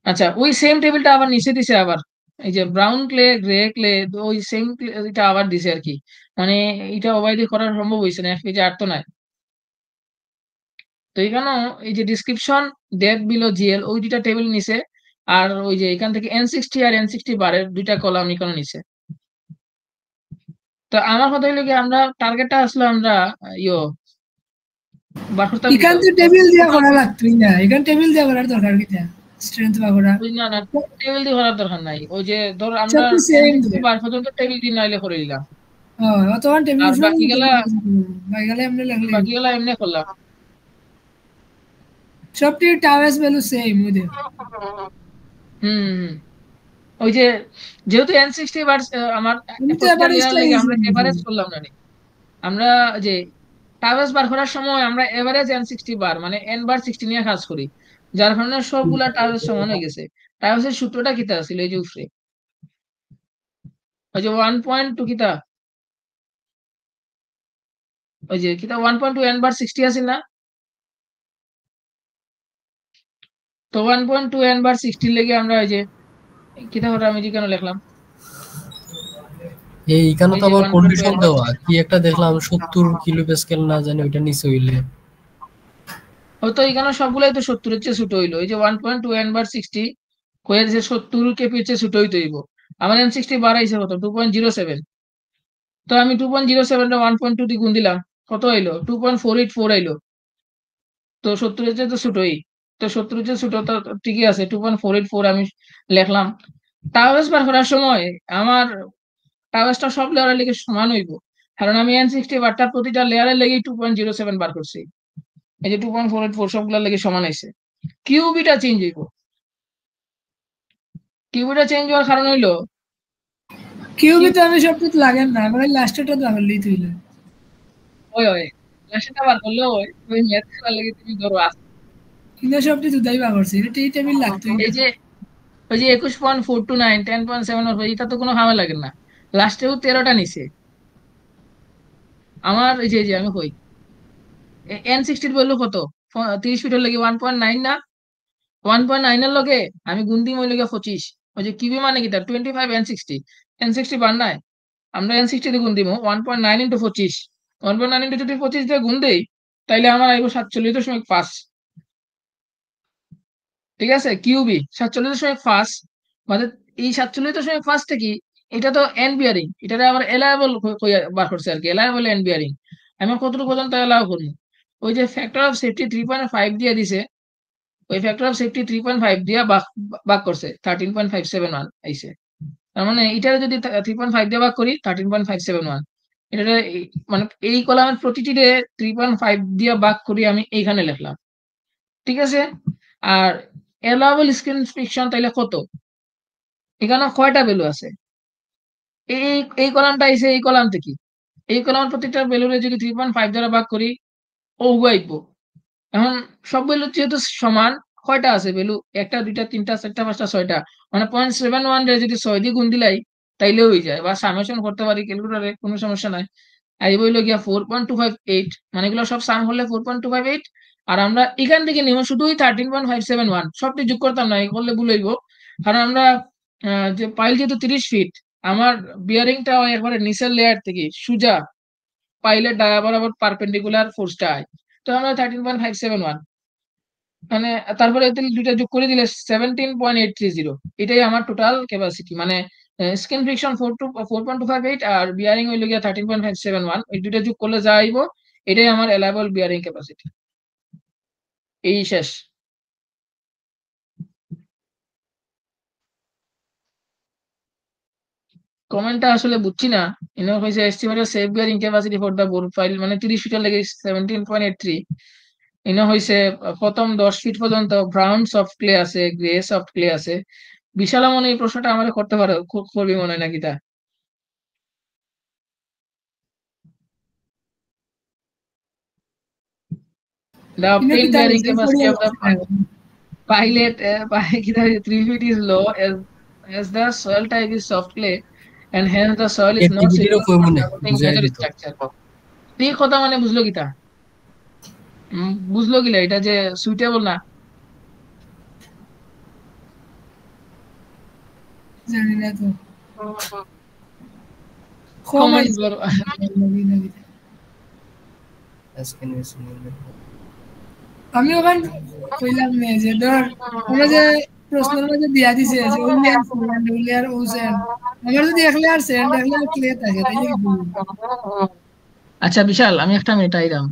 আচ্ছা, ওই সেম টেবিলটা আবার নিচে দিছে আবার, এই যে ব্রাউন ক্লে, গ্রে ক্লে, ওই সেম এটা আবার দিছে আর কি, মানে এটা ওভাবে করা সম্ভব হয়েছে না, এই যে আর তো নাই। তো এখানেও এই যে ডিসক্রিপশন ডেপথ বিলো জিএল ওই দুইটা টেবিল নিছে, আর ওই যে এখান থেকে N60 আর N60 বারের দুইটা কলাম এখানে নিছে। তো আমার কথা হইলো কি, আমরা টার্গেটটা আসলে আমরা ইয়ো বার করতাম কি এখান তো টেবিল দিয়া করা লাগতোই না, এখান টেবিল দিয়া করার দরকার কি স্ট্রেংথ বা করা ওই না না, টেবিল দিয়ে করার দরকার নাই, ওই যে ধর আমরা সব তো সেম N60 বার পর্যন্ত টেবিল দিয়ে নাইলে করে দিলাম, তখন টেবিল আর শুরু বাকি গেলা বাকি গেলে এমনি লাগলে এমনি করলাম। সবটি টাওয়ার্স ভ্যালু সেম ওদের। হুম হুম। ওই যে যেহেতু N60 বার আমার আমি তো প্রতিটা লেয়ার এভারেজটা লেগে ইউজ আমরা করি। এভারেজ করলাম না নি। আমরা যে টাওয়ার্স বার করার সময় আমরা এভারেজ N60 বার মানে N বার 60 নিয়ে কাজ করি, যার কারণে সবগুলা টাওয়ার্স সমান হয়ে গেছে। টাওয়ার্সের সূত্রটা কিতা ছিল এই যে উপরে, ওই যে 1.2 কিতা, ওই যে কিতা 1.2 N বার 60 আছে না, তো 1.2 N বার 60 লেগে আমরা ওই যে কিতা করে আমি যে কেন লিখলাম, এইখানে ওই তো যে আবার 1.2 কন্ডিশন N বার দেওয়া কি একটা দেখলাম 70 কিলো প্যাসকেল না জানি ওইটা নিচে হইলে ও তো এখানে সবগুলাই তো 70 এর চেয়ে ছোট হইলো, এই যে 1.2 N বার 60 কয়ে যে 70 কেপির চেয়ে ছোট হইতে হইব। আমার N60 বাড়াইছে কত 2.07, তো আমি 2.07 টা 1.2 দিয়ে গুণ দিলাম, কত হইলো 2.484 আইলো। তো 70 এর চেয়ে তো ছোটই, তো 70 এর চেয়ে ছোট তো ঠিকই আছে, 2.484 আমি লিখলাম। টাওয়ার্স বার করার সময় আমার টাওয়ার্সটা সব লেয়ারের লেগে সমান হইব, কারণ আমি N60 বারটা প্রতিটা লেয়ারের লেগে 2.07 বার করছি, এই যে 2.484 সবগুলোর লেগে সমান হয়েছে। কিউবিটা চেঞ্জ হইব, কিউবিটা চেঞ্জ হওয়ার কারণ হইলো কিউবি কিউ তো আমি সবকিছু লাগেন না, আমার লাস্টেরটা তো লাগলেই তুইল। ওই ওই সেটা বার করলে ওই ম্যাথ খেলার লেগে তুমি ধরো কিন্তু সবটি দুদাই বা করছে, এটা টি টেবিল লাগতোই না। এই যে ওই যে 21.429, 10.7 এটা তো কোনো হামে লাগে না, লাস্টেও 13টা নিছে আমার, এই যে আমি কই N60 বললো কত 30 ফিটের লেগে 1.9 না, 1.9 এর লগে আমি গুণ দিই ওই লগে 25, ওই যে কিবি মানে কি তার 25 N60, N60 বার নাই, আমরা N60 দিয়ে গুণ দিব 1.9 ইন্টু 25, 1.9 ইন্টু যদি 25 দিয়ে গুণ দেই, তাইলে আমার আইব 47.5। ঠিক আছে, কিউবি 47.5, মানে এই 47.5টা কি, এটা তো এন বিয়ারিং, এটা আবার এলায়েবল বার করছে আর কি, এলায়েবল এন বিয়ারিং। আমি কতটুকু পর্যন্ত এলাও করবো, ওই যে ফ্যাক্টর অফ সেফটি 3.5 দিয়ে দিছে, ওই ফ্যাক্টর অফ সেফটি 3.5 দিয়া ভাগ করছে 13.571 আইছে। তার মানে এটারে যদি 3.5 দিয়ে ভাগ করি 13.571, এটা মানে এই কলামের প্রতিটিরে 3.5 দিয়ে ভাগ করি আমি এইখানে লিখলাম, ঠিক আছে। আর অ্যালাউয়েবল স্ক্রিন ফ্রিকশন তাইলে কত, এখানে কয়টা ভ্যালু আছে, এই এই কলামটা আইছে এই কলাম থেকে, এই কলামের প্রতিটা ভ্যালুরে যদি 3.5 দ্বারা ভাগ করি ও আইবো। এখন সব ভ্যালু যেহেতু সমান, কয়টা আছে ভ্যালু, একটা দুইটা তিনটা চারটা পাঁচটা ছয়টা, মানে 0.71 রে যদি 6 দিয়ে গুণ দিলাই তাইলে হয়ে যায়, বা সামেশন করতে পারি ক্যালকুলেটরে, কোনো সমস্যা নাই। আইব হইলো গিয়া 4.258, মানে এগুলো সব সাম হলে 4.258। আর আমরা এখান থেকে নিব শুধুই 13.571, সবটি যোগ করতাম না, এই করলে ভুল হইব। কারণ আমরা যে পাইল যেহেতু 30 ফিট, আমার বিয়ারিংটা একবারে নিচের লেয়ার থেকে সুজা পাইলের ডায়া বরাবর পারপেন্ডিকুলার ফোর্সটা আয়, তো আমরা 13.571, মানে তারপরে দুইটা যোগ করে দিলে 17.830, এটাই আমার টোটাল ক্যাপাসিটি। মানে স্কিন ফ্রিকশন 4.258 আর বিয়ারিং হইল গিয়া 13.571, এই দুইটা যোগ করলে যা আইব এটাই আমার অ্যালাউয়েবল বিয়ারিং ক্যাপাসিটি। এই শেষ। কমেন্টটা আসলে বুঝছি না, এনে হয়েছে estimated safe bearing capacity for the bore pile, মানে 30 ফিটের লেগে 17.83। এনে হয়েছে প্রথম 10 ফিট পর্যন্ত ব্রাউন সফট ক্লে আছে, গ্রে সফট ক্লে আছে। বিশাল মনে এই প্রশ্নটা আমাদের করতে পারো, করবি মনে হয় নাকি তা? The ইনো কি plain তার bearing রেজাল্ট capacity করিয়া of the pilot by 3 feet is low as the soil type is soft clay and hence the soil is not অ্যাক্টিভিটির suitable কই for মনে supporting বুঝাই major দিত। structure। এই কথা মানে বুঝলো কিতা, বুঝলো কিলা এটা যে সুইটেবল না? জানি না তো কমেন্ট কমাইছে করো। আমি ওখান কইলাম না যে ধর আমরা যে প্রশ্নের মধ্যে দিয়া দিছে যে উলিয়ার সেন্ড উলিয়ার ওসেন, আমার যদি এক লেয়ার সেন্ড এক লেয়ার ক্লে থাকে তাইলে কি করব? আচ্ছা বিশাল, আমি একটা মেটাইলাম,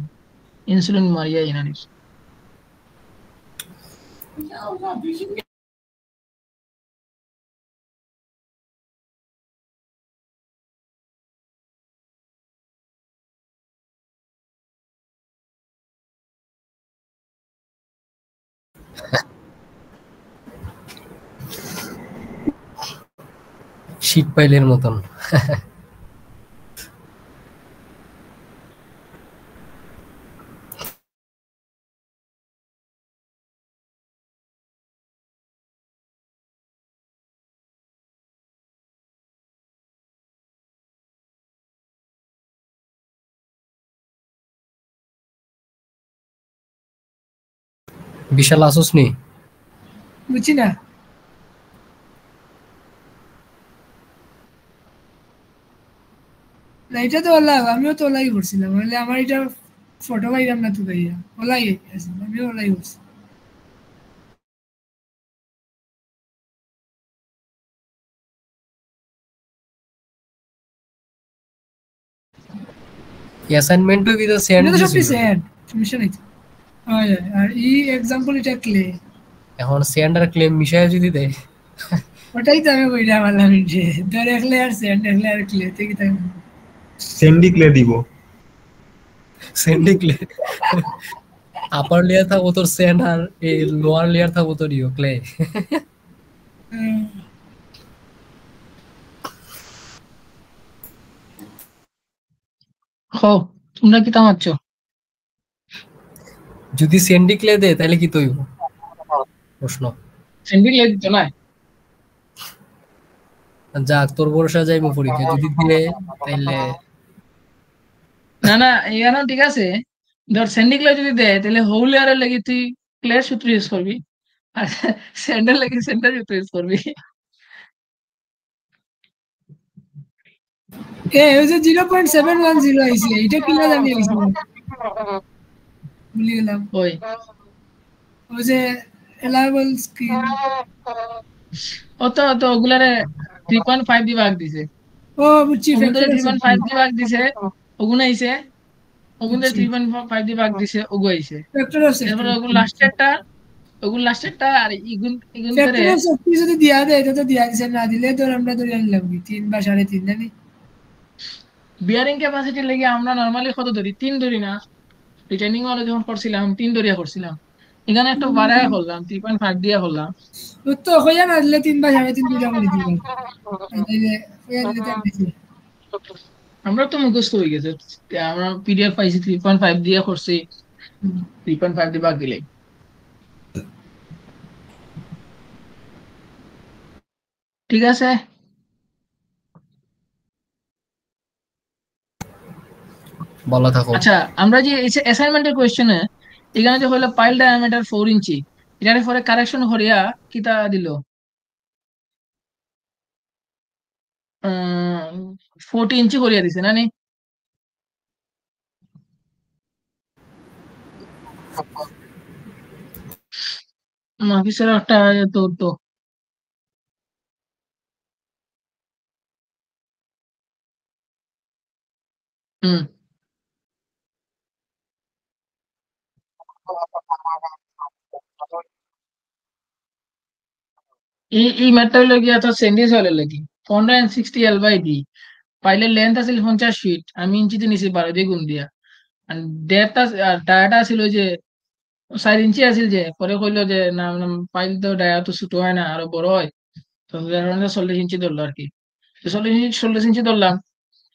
ইনসুলিন মারিয়া ইনানিস। শীত পাইলের মতন। বিশাল আসোস নি? বুঝছি না। না এটা তো ওলা, আমিও তো ওলাই করছিলাম, বলে আমার এটা ফটো পাইলাম না তো ভাইয়া, ওলাই আছে, আমিও ওলাই করছি। অ্যাসাইনমেন্টও কি তো সেন্ড এটা তো সবটি দিছিল। সেন্ড, সমস্যা নাই তো। হয় আর এই এক্সাম্পল এটা ক্লে, এখন সেন্ড আর ক্লেম মিশায় যদি দেয়, ওটাই তো আমি কইলাম আল্লাহ যে ধর এক লেয়ার সেন্ড এক লেয়ার ক্লে থেকে তাই সেন্ডি ক্লে দিব। সেন্ডি ক্লে আপার লেয়ার থাকবো তোর সেন্ড আর এই লোয়ার লেয়ার থাকবো তোর ইও ক্লে। হো, তোমরা কি তামাচ্ছ? যদি সেন্ডি ক্লে দেয় তাহলে কি তৈব প্রশ্ন? সেন্ডিং লে দিত না? যাক তোর ভরসা যাইবো পরীক্ষা, যদি দিয়ে তাইলে না না, এখানে ঠিক আছে, ধর সেন্ডিং লে যদি দেয় তাহলে হোল লেয়ারের লাগি তুই ক্লের সূত্র ইউজ করবি, আর স্যান্ডেল লাগি স্যান্ডেল সূত্র ইউজ করবি। এ ওই যে 0.710 আইছে, এটা কি না জানি আইছে, ভুলে গেলাম। ওই ওই যে এলাবেল স্ক্রিন, অত অত ওগুলারে 3.5 দিয়ে ভাগ দিছে, ও বুঝছি ওগুলো ফ্যাক্টর অফ 3.5 দিয়ে ভাগ দিছে, ওগুলো আইছে, ওগুলো বুঝছি 3.5 দিয়ে ভাগ দিছে, ওগু আইছে। Factor of safety. এরপরে ওগুলো লাস্টে একটা ওগুলো লাস্টেরটা আর ইগুন ইগুন করে ফ্যাক্টর অফ সেফটি যদি দিয়া দেয় এটা তো দিয়া দিছে, না দিলে তো আমরা ধরে নিলাম কি 3 বা 3.5 জানি। বিয়ারিং ক্যাপাসিটি লেগে আমরা নরমালি কত ধরি 3 ধরি না, রিটার্নিং ওয়ালা যখন করছিলাম 3 ধরিয়া করছিলাম, এখানে একটা বাড়ায় করলাম 3.5 দিয়া করলাম। ও তো হইয়া না দিলে 3 বা 3.5 দুইটা করে দিবা, তাইলে হইয়া দিলে তো বেশি। আমরা তো মুখস্থ হয়ে গেছে, আমরা পিডিএফ পাইছি 3.5 দিয়ে করছি, 3.5 দিয়ে বাদ দিলে ঠিক আছে। বলা থাকো। আচ্ছা, আমরা যে অ্যাসাইনমেন্টের কোয়েশ্চেনে এখানে যে হলো পাইল ডায়ামিটার 4 ইঞ্চি, এটারে পরে কারেকশন করিয়া কিতা দিল 40 ইঞ্চি করিয়া দিছে না নি? মাফিসের একটা তো তো হুম, এই ম্যাথটা হইলো গিয়া তো সেন্ডিস হলে লাগি 460 এল বাই ডি, পাইলের লেন্থ আছিল 50 ফিট, আমি ইঞ্চিতে নিছি 12 দিয়ে গুণ দিয়া, আর ডেপথ ডায়াটা ছিল যে 4 ইঞ্চি আছিল, যে পরে কইলো যে না না, পাইল তো ডায়া তো ছোট হয় না আরো বড় হয়, তো যার কারণে 40 ইঞ্চি ধরলো আর কি। তো 40 ইঞ্চি ধরলাম,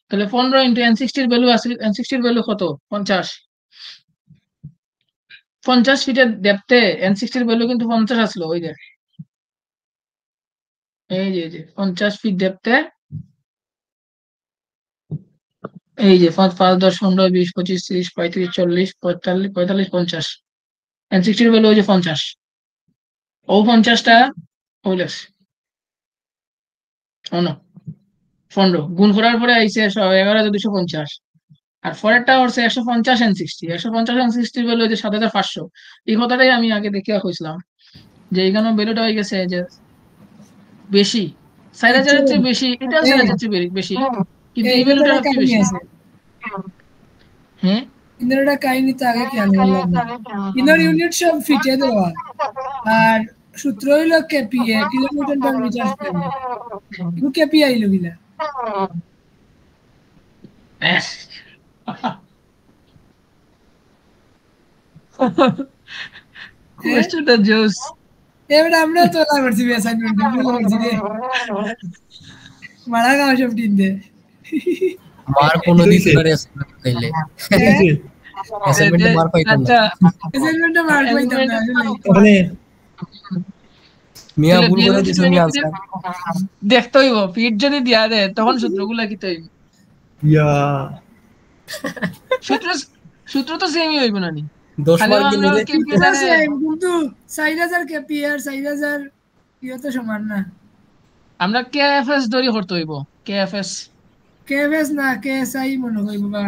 তাহলে 15 ইন্টু N60 ভ্যালু আছে, N60 ভ্যালু কত 50, 50 ফিটের ডেপথে N60 ভ্যালু কিন্তু 50 আসলো, ওই যে এই যে 50 ফিট ডেপথে, এই যে 5 5 10 15 20 25 30 35 40 45 45 50, N60 ভ্যালু ওই যে 50, ও 50টা ওই লেখছে অন 15 গুণ করার পরে আইসে 11,250, আর পরেরটা হচ্ছে 150 N60, 150 N60 ভ্যালু হচ্ছে 7,500। এই কথাটাই আমি আগে দেখিয়া কইছিলাম যে এখানে ভ্যালুটা হয়ে গেছে যে বেশি, 4,000-এর চেয়ে বেশি, এটাও 4,000-এর চেয়ে বেশি, কিন্তু এই এই ব্যাপারে ভ্যালুটা একটা সবচেয়ে কাহিনী বেশি। আছে, হ্যাঁ, ইন্দ্রটা কাহিনী তো আগে খেয়াল করলাম না। ইন্দ্র ইউনিট সব ফিটে দেওয়া, আর সূত্র হইলো kPa, kilometre per metre square. এগুলো কেপিএ আইলো কিনা? হ্যাঁ, কোয়েশ্চনটা জোস। এবার আমরাও তো না করছি অ্যাসাইনমেন্টে, ভুল করছি রে, মারা গাও সব টিন দে। মার কি কোনো দিন হইছে? না খাইলে কি হ্যাঁ, হইছে? অ্যাসাইনমেন্টে মার পাইতাম না। আচ্ছা, অ্যাসাইনমেন্টে মার্ক পাইতাম না আসলে। তাহলে মিয়া ভুল করে দিছো মিয়া আনসার। দেখতে হইব ফিট যদি দিয়া দেয় তখন সূত্রগুলা কি হইব, ইয়া সূত্র সূত্র তো সেমই হইব না নি, 10 খালিও মার্ক আমরা দিলে কেপিএ সূত্র টারে। সেম, কিন্তু 4000 কেপিএ আর 4000 ইয়ে তো সমান না। আমরা কেএফএস ধরি করতে হইব, কেএফএস কেএফএস না কেএসআই মনে হইব, বা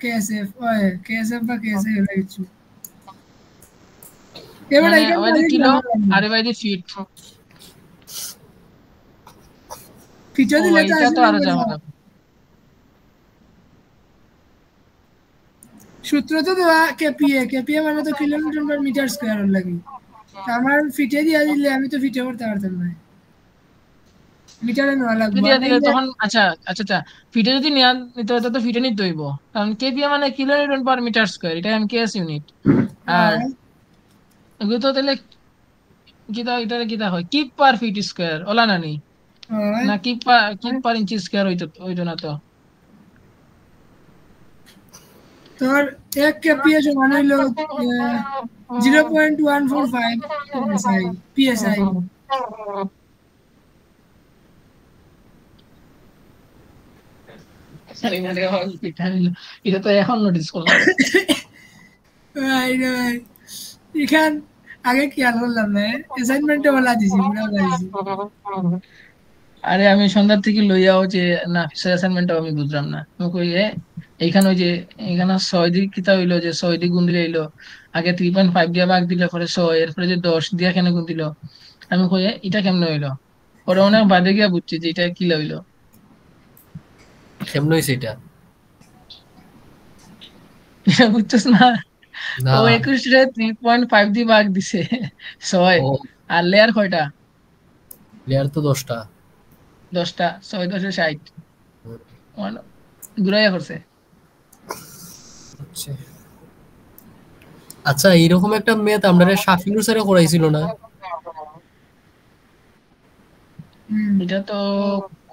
কেএসএফ, ওই কেএসএফ বা কেএসআই হলো কিছু। এবার মানে এইখান ওই থেকে কিলো জানলাম না, আর এবার ফিট। ফিচর ও দিলে তো এটা তো আসলে আরো মজা। ঝামেলা। সূত্র তো দেওয়া কেপিএ, কেপিএ মানে তো কিলোমিটার পার মিটার স্কয়ার লাগে। আমার ফিটে দিয়া দিলে আমি তো ফিটে করতে পারতাম না, মিটারে নেওয়া লাগবো, যদি আর দিলে নাইলে তখন আচ্ছা আচ্ছা আচ্ছা, ফিটে যদি নেওয়া নিতে হয় তো ফিটে নিতে হইব, কারণ কেপিএ মানে kilo newton per metre square, এটা এমকেএস ইউনিট। আর এগুলো তো তাহলে কিতা এটা কিতা হয় কিপ পার ফিট স্কয়ার ওলা না নি, না কিপ পার ইঞ্চি স্কয়ার হইতো হইতো না তো। তোর এক কেপিএ সমান হইল 0.145 পিএসআই পিএসআই। জানি না রে ভাই, এটা তো এখন নোটিস করলাম। ভাই রে ভাই, এখান আগে খেয়াল করলাম না, অ্যাসাইনমেন্টে বলা দিছি, পুরা বলা দিছি। আরে আমি সন্ধ্যার থেকে লইয়াও যে না অ্যাসাইনমেন্টটা আমি বুঝলাম না, আমি কই এইখানে ওই যে এখানে 6 দিক কিতা হইলো যে 6 দিক গুণ দিলে হইলো, আগে 3.5 দিয়া ভাগ দিলে পরে 6, এরপরে যে 10 দিয়া কেন গুণ দিল, আমি কই এটা কেমনে হইলো, পরে অনেক বাদে গিয়া বুঝছি যে এটা কি হইলো। কেমন হইছে এটা? বুঝছিস না, না ও 21 রে 3.5 দিয়ে ভাগ দিছে 6 ও আর লেয়ার কয়টা প্লেয়ার তো 10টা। 10টা 6 10 60 ঘুরাইয়া করছে আচ্ছা আচ্ছা, এরকম একটা ম্যাথ আমরা শাফিনুর স্যারে করাইছিল না? হুম। এটা তো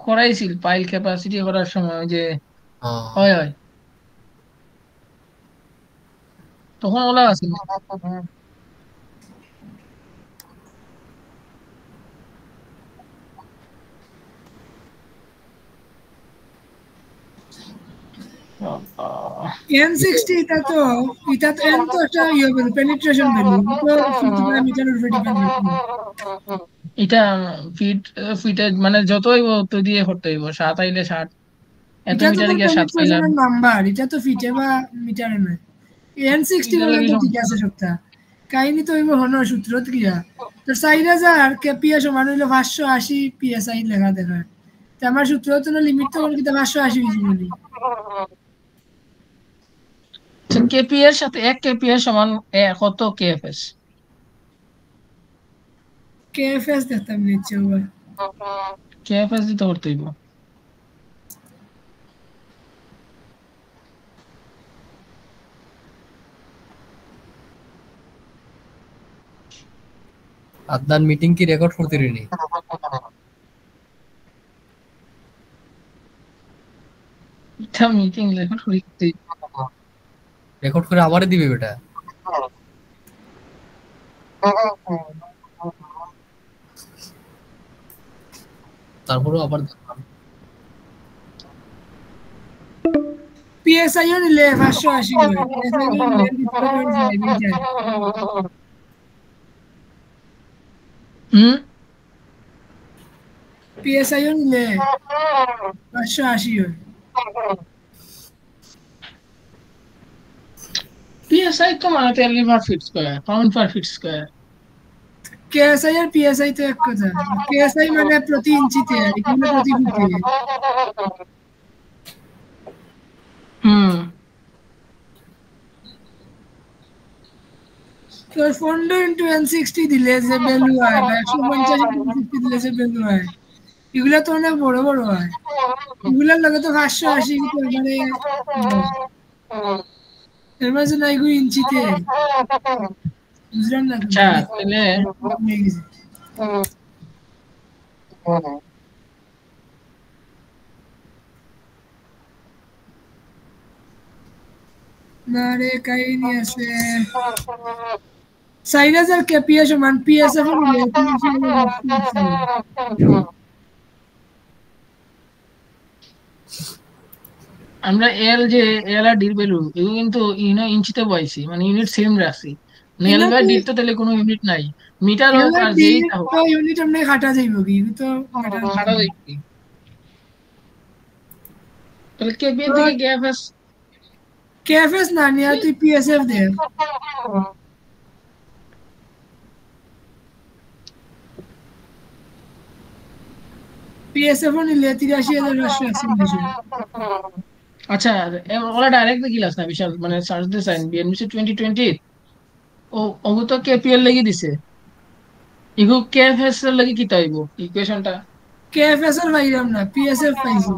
করাইছিল পাইল ক্যাপাসিটি করার সময় ওই যে আহ, হয় হয় তখন ওলা আছে N60 এটা তো N তো একটা ইয়ে ভ্যালু পেনিট্রেশন ভ্যালু তো ফিট বা মিটারের উপর ডিপেন্ড করবে এটা ফিট ফিটে মানে যতই তত দিয়ে করতে হইব 7 আইলে 60 এত এটা তো মিটারে তোর গিয়া 7 পাইলাম পেনিট্রেশনের নাম্বার এটা তো ফিটে বা মিটারে নয় N60 এটা লাগি পর্যন্ত ঠিক আছে সবটা কাহিনী তো হইব হন সূত্রত কিয়া তোর 4000 কেপিএ সমান হইলো 580 পিএসআই লেখা দেখায় তো আমার সূত্র তো লিমিট তো কোন কিতা 580 বিজিবলি কেপি এর সাথে 1 কেপি এর সমান কত কেএফএস কেএফএস দেখতাম নিচ্ছে ওবার কেএফএস দিতে করতে হইব আদনান মিটিং কি রেকর্ড করতে রিনি? এটা মিটিং রেকর্ড করতে রেকর্ড করে আমারে দিবে বেটা। তারপরেও আবার পিএসআই ও নিলে 580 করে পিএসআই ও নিলে 0.5 যায় হুম পিএসআই ও নিলে 580 হয় পিএসআই তো মানে তেল লিভার feet square pound per feet square KSI আর পিএসআই তো এক কথা কেএসআই মানে প্রতি ইঞ্চিতে আর এগুলো প্রতি ফুটে হুম তো 4 ইনটু N60 দিলে যে ভ্যালু হয় বা 150 ইনটু N60 দিলে যে ভ্যালু হয় এগুলা তো অনেক বড় বড় হয় এগুলার লগে তো 580 কিন্তু মানে এর মাঝে না এগুলো ইঞ্চিতে বুঝলাম না আচ্ছা তাহলে না রে কাহিনী আছে 4000 কেপিএ সমান পিএসএফ নিলে 3000 আমরা এল আর ডির ভ্যালু এগুলো কিন্তু ইঞ্চিতে পাইছি মানে ইউনিট সেম রাখছি এল বাই ডির তো তাহলে কোনো ইউনিট নাই মিটার হোক আর যেই হোক তো ইউনিট এমনি কাটা যাইব কি তো খাড়া দেখি তাহলে কেবিএর দিকে গ্যাফএস কেএফএস না নিয়ে তুই পিএসএফ দে পিএসএফ নিলে 83580 আচ্ছা ওরা ডাইরেক্ট দেখিলাস না বিশাল মানে সার্চ দে সাইন বিএনবিসি 2020 ও ওগু তো কেপিএল লাগি দিছে ইগু কেএফএস এর লাগি কি তাইবো ইকুয়েশনটা কেএফএস এর পাইলাম না পিএসএফ পাইছি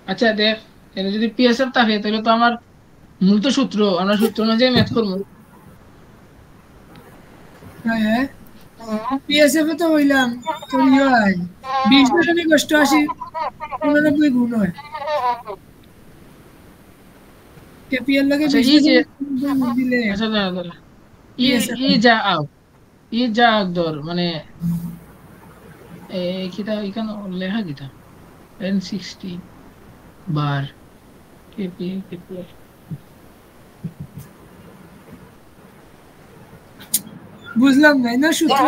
আচ্ছা দেখ এনে যদি পিএসএফ থাকে তাহলে তো আমার মূল তো সূত্র আমরা সূত্র অনুযায়ী ম্যাথ করবো হ্যাঁ পিএসএফ তো হইলাম তোর ইয়ে হয় 20.88 গুণ হয় কেপিএল লাগে আচ্ছা ই যে 20 গুণ দিলে আচ্ছা দাঁড়া দাঁড়া ই পিএসএফ ই যা আউট ই যা ধর মানে কিটা এখানে লেখা কিটা N60 বার কেপি কেপি বুঝলাম না সূত্র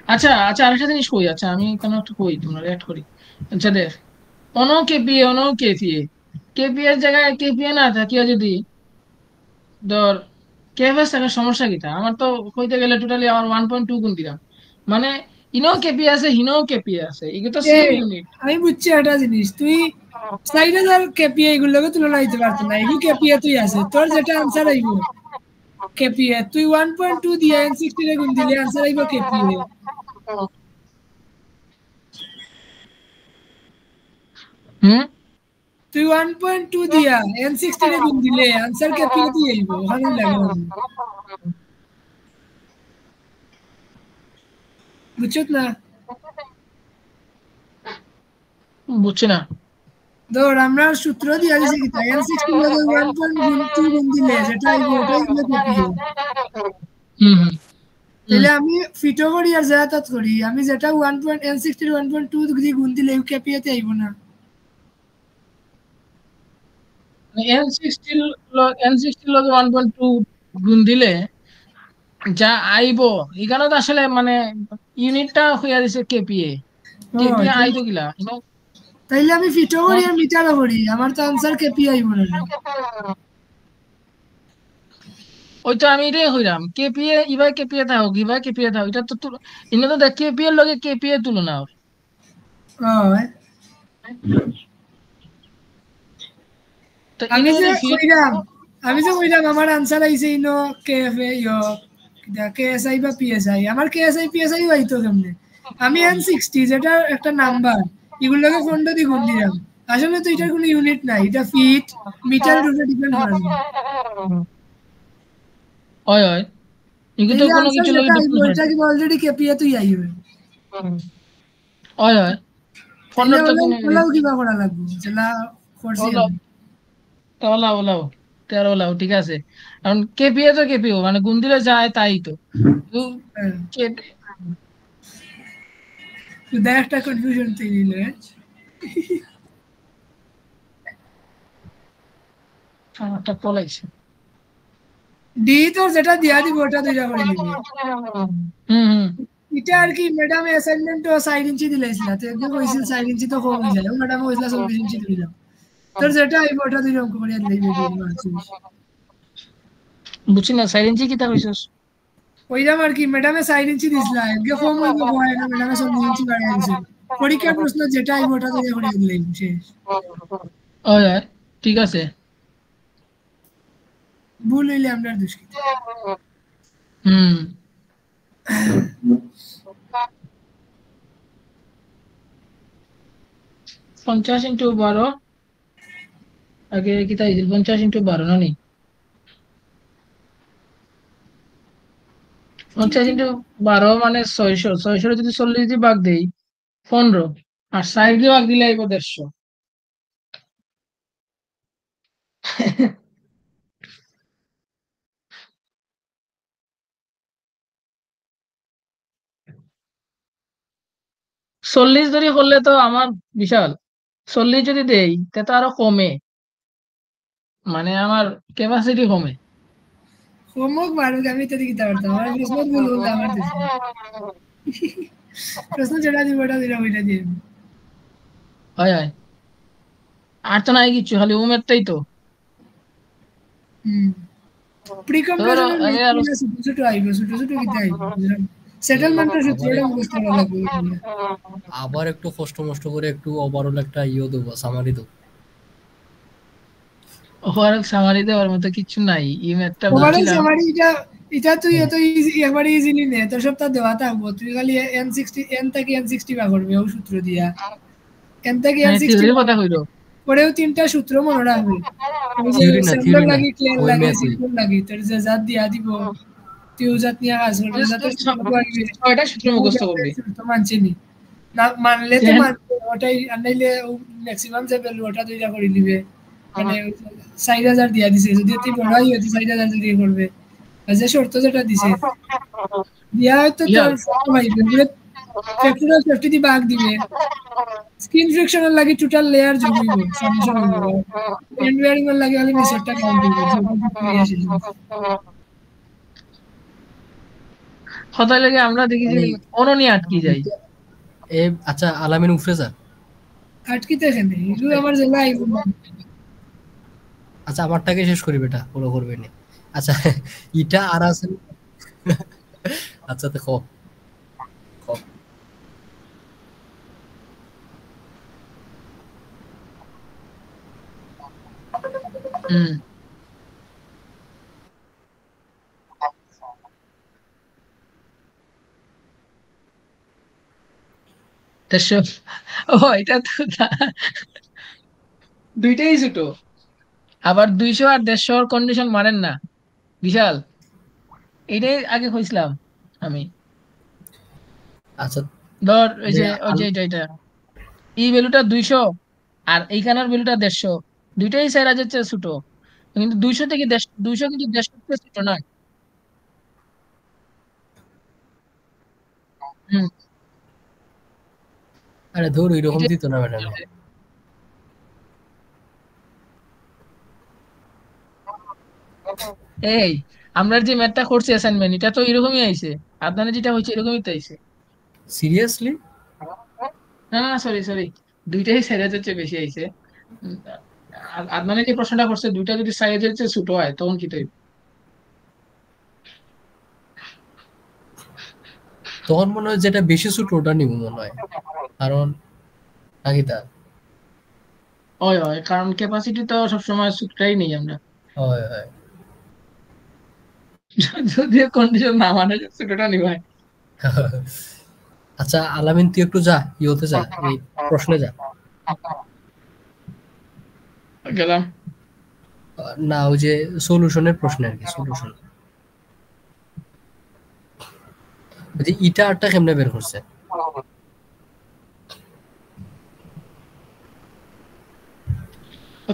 আচ্ছা আচ্ছা আরেকটা জিনিস কই আচ্ছা আমি কেন একটু কই তোমরা অ্যাড করি আচ্ছা দেখ অন কেপিএ কেপিএ এর জায়গায় কেপিএ না থাকিয়া যদি ধর কেএফএস থাকার সমস্যা কিটা আমার তো কইতে গেলে টোটালি আমার 1.2 গুণ দিলাম মানে ইনো কেপিএ আছে হিনো কেপিএ আছে এগুলো তো সেম ইউনিট আমি বুঝছি একটা জিনিস তুই 4000 কেপিএ এগুলোকে তুলনা দিতে পারতো না, এগুলো কেপিএ তুই আছে, তোর যেটা আনসার আইব কেপিএ, তুই 1.2 দিয়ে n60 রে গুণ দিলে আনসার আইব কেপিএ। তুই 1.2 দিয়া n60 রে গুণ দিলে আনসার কেপিএ তুই আইব, ওখানে লাগে না, বুঝছত না? বুঝছি না। ধর আমরা সূত্র দিয়া দিছি কি তাই n60 লগে 1.2 গুণ দিলে যেটা আইব ওটাই হলো কেপিএ। তাহলে আমি ফিটো করি আর জায়াতাত করি, আমি যেটা 1.n60 1.2 দিয়ে গুণ দিলে কেপিএ তে আইব না। n60 লগে 1.2 গুণ দিলে যা আইব এখানে তো আসলে মানে ইউনিটটা হইয়া দিছে কেপিএ, কেপিএ আইতো গিলা তাইলে আমি ফিটো করি আর মিটারও করি, আমার তো আনসার কেপিএ আইব না। ওই তো আমি এটাই হইলাম কেপিএ ইবা কেপিএ থাও ইবা কেপিএ থাও, এটা তো ইনে তো দেখ কেপিএ এর লগে কেপিএ তুলনা ওর। তো আমি ইনো যে যদি ফিট কইলাম আমার আনসার আইছে ইনো কেএফএ কেএসআই বা পিএসআই, আমার কেএসআই পিএসআই হইতো কেমনে, আমি n60 যেটা একটা নাম্বার এগুলোকে ফন্ড দিয়ে গুণ দিলাম, আসলে তো এটার কোনো ইউনিট নাই, এটা ফিট মিটারের উপরে ডিপেন্ড করে না। হয় হয় ইগু তো কোনো কিছু লগে এটা কি অলরেডি কেপিএ তুই আইবে, হয় হয় ফন্ডর তো কোনো ওলাও কিবা করা লাগবে যেটা করছি আমি। ওলাও ওলাও 13 ওলাও ঠিক আছে, কারণ কেপিএ তো কেপিও মানে গুণ দিলে যায় তাই তো দেখ একটা কনফিউশন তৈরি হলো। একটা পলাইছে ডি তোর যেটা দিয়া দিব ওটা দুইটা করে নিবি। এটা আর কি ম্যাডাম অ্যাসাইনমেন্ট তো 4 ইঞ্চি দিলাইছিল, তো একদম কইছিল 4 ইঞ্চি তো কম হয়ে যায়, ম্যাডাম কইছিল 40 ইঞ্চি দিলাম, তোর যেটা আইব ওটা দুই অঙ্ক করে দিলেই বুঝছি না 4 ইঞ্চি কি তা কইছস? ওইরাম আর কি ম্যাডামে 4 ইঞ্চি দিছিল, একদম কম হইব হয় না, ম্যাডামে 40 ইঞ্চি বাড়াই দিছিল, পরীক্ষার প্রশ্ন যেটা আইব ওটা দুই করে দিলেই শেষ। হয় ঠিক আছে, ভুল হইলে আমরা দুষ্কৃত। 50 ইনটু 12 আগে কি তাই 50 ইনটু 12 না নি 50 ইনটু 12 মানে 600, 600 যদি 40 দিয়ে ভাগ দেই 15, আর 60 দিয়ে ভাগ দিলে আইব 150। চল্লিশ যদি করলে তো আমার বিশাল, 40 যদি দেই তে তো আরো কমে, মানে আমার ক্যাপাসিটি কমে। হোমওয়ার্ক মারুক আমি তো দিতে পারতাম, আমার প্রশ্ন ভুল হল আমার দেশে, প্রশ্ন যেটা দিব ওটা দিলাম ওইটা দিয়ে। হয় হয় আর তো নাই কিছু, খালি উমেরটাই তো। প্রি কম্প্রেশনের আগে আরো ছোট ছোট আইব, ছোট ছোট কিতে আইব সেটেলমেন্টের সূত্রটা মুখস্থ করা লাগবে। আবার একটু কষ্ট মষ্ট করে একটু ওভারঅল একটা দেবো, সামারি দেবো। ওভারঅল সামারি দেওয়ার মতো কিছু নাই, এই ম্যাথটা ওভারঅল বুঝছিলাম। সামারি এটা তুই এত ইজি একবারে ইজিলি নে, তোর সবটা দেওয়া থাকবো, তুই খালি n60 n থেকে n60 বা করবে ও সূত্র দিয়া, n থেকে n60 থিওরির কথা কইলো পরেও তিনটা সূত্র মনে রাখবে, থিওরি না, স্যাম্পল থিওরি না, লাগি ক্লিয়ার ওই লাগে ম্যাথই। সিম্পল লাগি, তোর যে জাত দিয়া দিব তুই জাত নিয়ে কাজ করবে, যাতে ছয়টা সূত্র মুখস্থ করবি। তো মানছি নি না, মানলে তো মানবে ওটাই, আনাইলে ম্যাক্সিমাম যে ভ্যালু ওটা দুইটা করে দিবে, মানে 4000 দিয়া দিছে, যদি তুই বড়াই হতো 4000 দিয়ে করবে, আর যে শর্ত যেটা দিছে দিয়া হয়তো তোর ফ্যাক্টরিয়াল 50 দি ভাগ দিবে, স্কিন ফ্রিকশনের লাগি টোটাল লেয়ার যোগ হইব সামেশন হইব, এন্ড ওয়্যারিং এর লাগি খালি নিচেরটা কাউন্ট হইব, কথাই লাগে আমরা দেখি যে অননি আটকি যাই। আচ্ছা আলামিন উফরে স্যার, আটকিতে এখানে এগুলো আমার জেলা আইব না। আচ্ছা আমারটাকে শেষ করি বেটা, ফলো করবে না। আচ্ছা ইটা আর আছে, আচ্ছা তো খ দেড়শো। ও এটা তো দুইটাই ছোট। আবার 200 আর 150 কন্ডিশন মানেন না বিশাল। এটাই আগে কইছিলাম আমি। আচ্ছা ধর ওই যে যে ওই যে এটা এই ভ্যালুটা 200 আর এইখানের ভ্যালুটা 150, দুইটাই 4000 চেয়ে ছোট। কিন্তু 200 থেকে 200 কিন্তু 150 থেকে ছোট না। হুম। আরে ধর ওইরকম এটাই দিত না ম্যাডাম। হচ্ছে। এই আমরা যে ম্যাথটা করছি অ্যাসাইনমেন্ট, এটা তো এরকমই আইছে। আপনার যেটা হয়েছে এরকমই তো আইছে। সিরিয়াসলি? না না, সরি সরি, দুইটাই 4000 চেয়ে বেশি আইছে। উম, আদনানে যে প্রশ্নটা করছে দুইটা যদি 4000 চেয়ে ছোট হয় তখন কি তৈরি? তখন মনে হয় যেটা বেশি ছোট ওটা নিব মনে হয়, কারণ নাকি তা? হয় হয়, কারণ ক্যাপাসিটি তো সবসময় ছোটটাই নেই আমরা। হয় হয়। যদিও কন্ডিশন না মানে ছোটটা নিবাই। আচ্ছা আলামিন তুই একটু যা, ইয়েতে যা, এই প্রশ্নে যা। গেলাম। না ওই যে সলিউশনের প্রশ্নে আর কি, সলিউশন। ওই যে ইটা আরটা কেমনে বের করছে?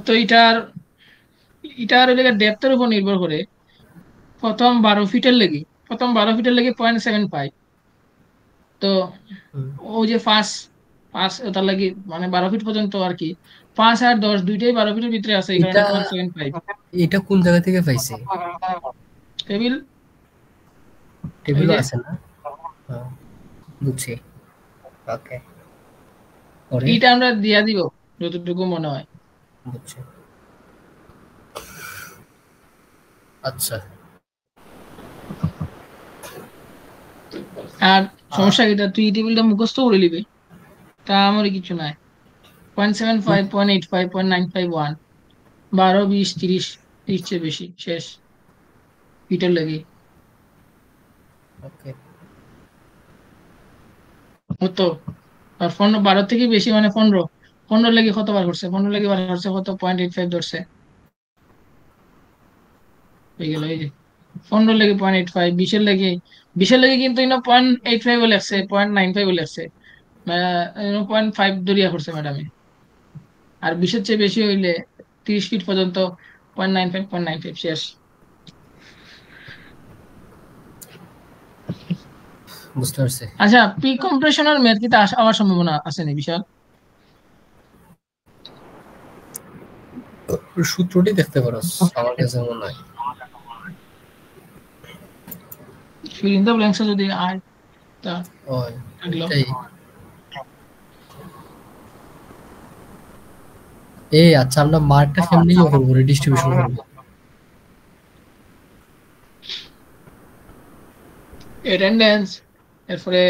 তো এটার ডেপথের উপর নির্ভর করে। প্রথম 12 ফিটের লেগে 0.75। তো হুম। ওই যে পাঁচ পাঁচ ওটার লাগি মানে 12 ফিট পর্যন্ত আর কি। 5 আর 10 দুইটাই 12 ফিটের ভিতরে আছে, এই কারণে এটা 0.75। এটা কোন জায়গা থেকে পাইছে? টেবিল। এই টেবিলও যে আছে না? হ্যাঁ, বুঝছি। ওকে, পরে এইটা আমরা দিয়া দিব যতটুকু মনে হয়। বুঝছি। আচ্ছা। আর আহ, সমস্যা কিটা, তুই এই টেবিলটা মুখস্থ করে নিবি, তা আমার কিছু নাই। 0.75, 0.85, 0.951, 12, 20, 30, 30 চেয়ে বেশি শেষ ফিটের লেগে। ওকে। হতো। আর 12 থেকে বেশি মানে 15। 15 লেগে কত বার করছে, 15 লেগে বার করছে কত, 0.85 ধরছে, হয়ে গেল এই যে। 15 লেগে 0.85, 20-এর লেগে কিন্তু 0.85 লাগছে, 0.95 লাগছে, 0.5 দরিয়া করছে ম্যাডামে। আর 20-এর চেয়ে বেশি হইলে 30 ফিট পর্যন্ত 0.95, 0.95 শেষ। বুঝতে পারছি। আচ্ছা, প্রি কম্প্রেশনের মেয়াদ কি আসার সম্ভাবনা আছে নি বিশাল? সূত্রটি দেখতে পারো, আমার কাছে মনে হয়। ফিল ইন দ্য ব্ল্যাঙ্কসে যদি আয় তা ওই থাকলো। এটাই। এই আচ্ছা আমরা মার্কটা কেমনে ইয়ে করবো, রিডিস্ট্রিবিউশন করবো? অ্যাটেন্ডেন্স, এরপরে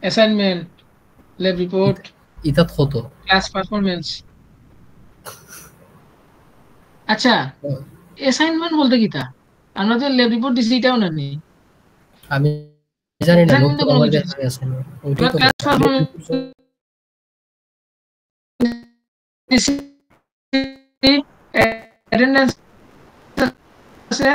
অ্যাসাইনমেন্ট, ল্যাব রিপোর্ট, ইতাত কত? Class performance. আচ্ছা, অ্যাসাইনমেন্ট বলতে কি তা? আমরা যে ল্যাব রিপোর্ট দিছি এটাও না নেই। আমি জানি না, নোট অ্যাসাইনমেন্টে কোনো আমার কিছু কাছে নাই। আছে না, ওইটাই আমরা তো ক্লাস কথা। পারফরমেন্স দিছি, অ্যাটেন্ডেন্স আছে,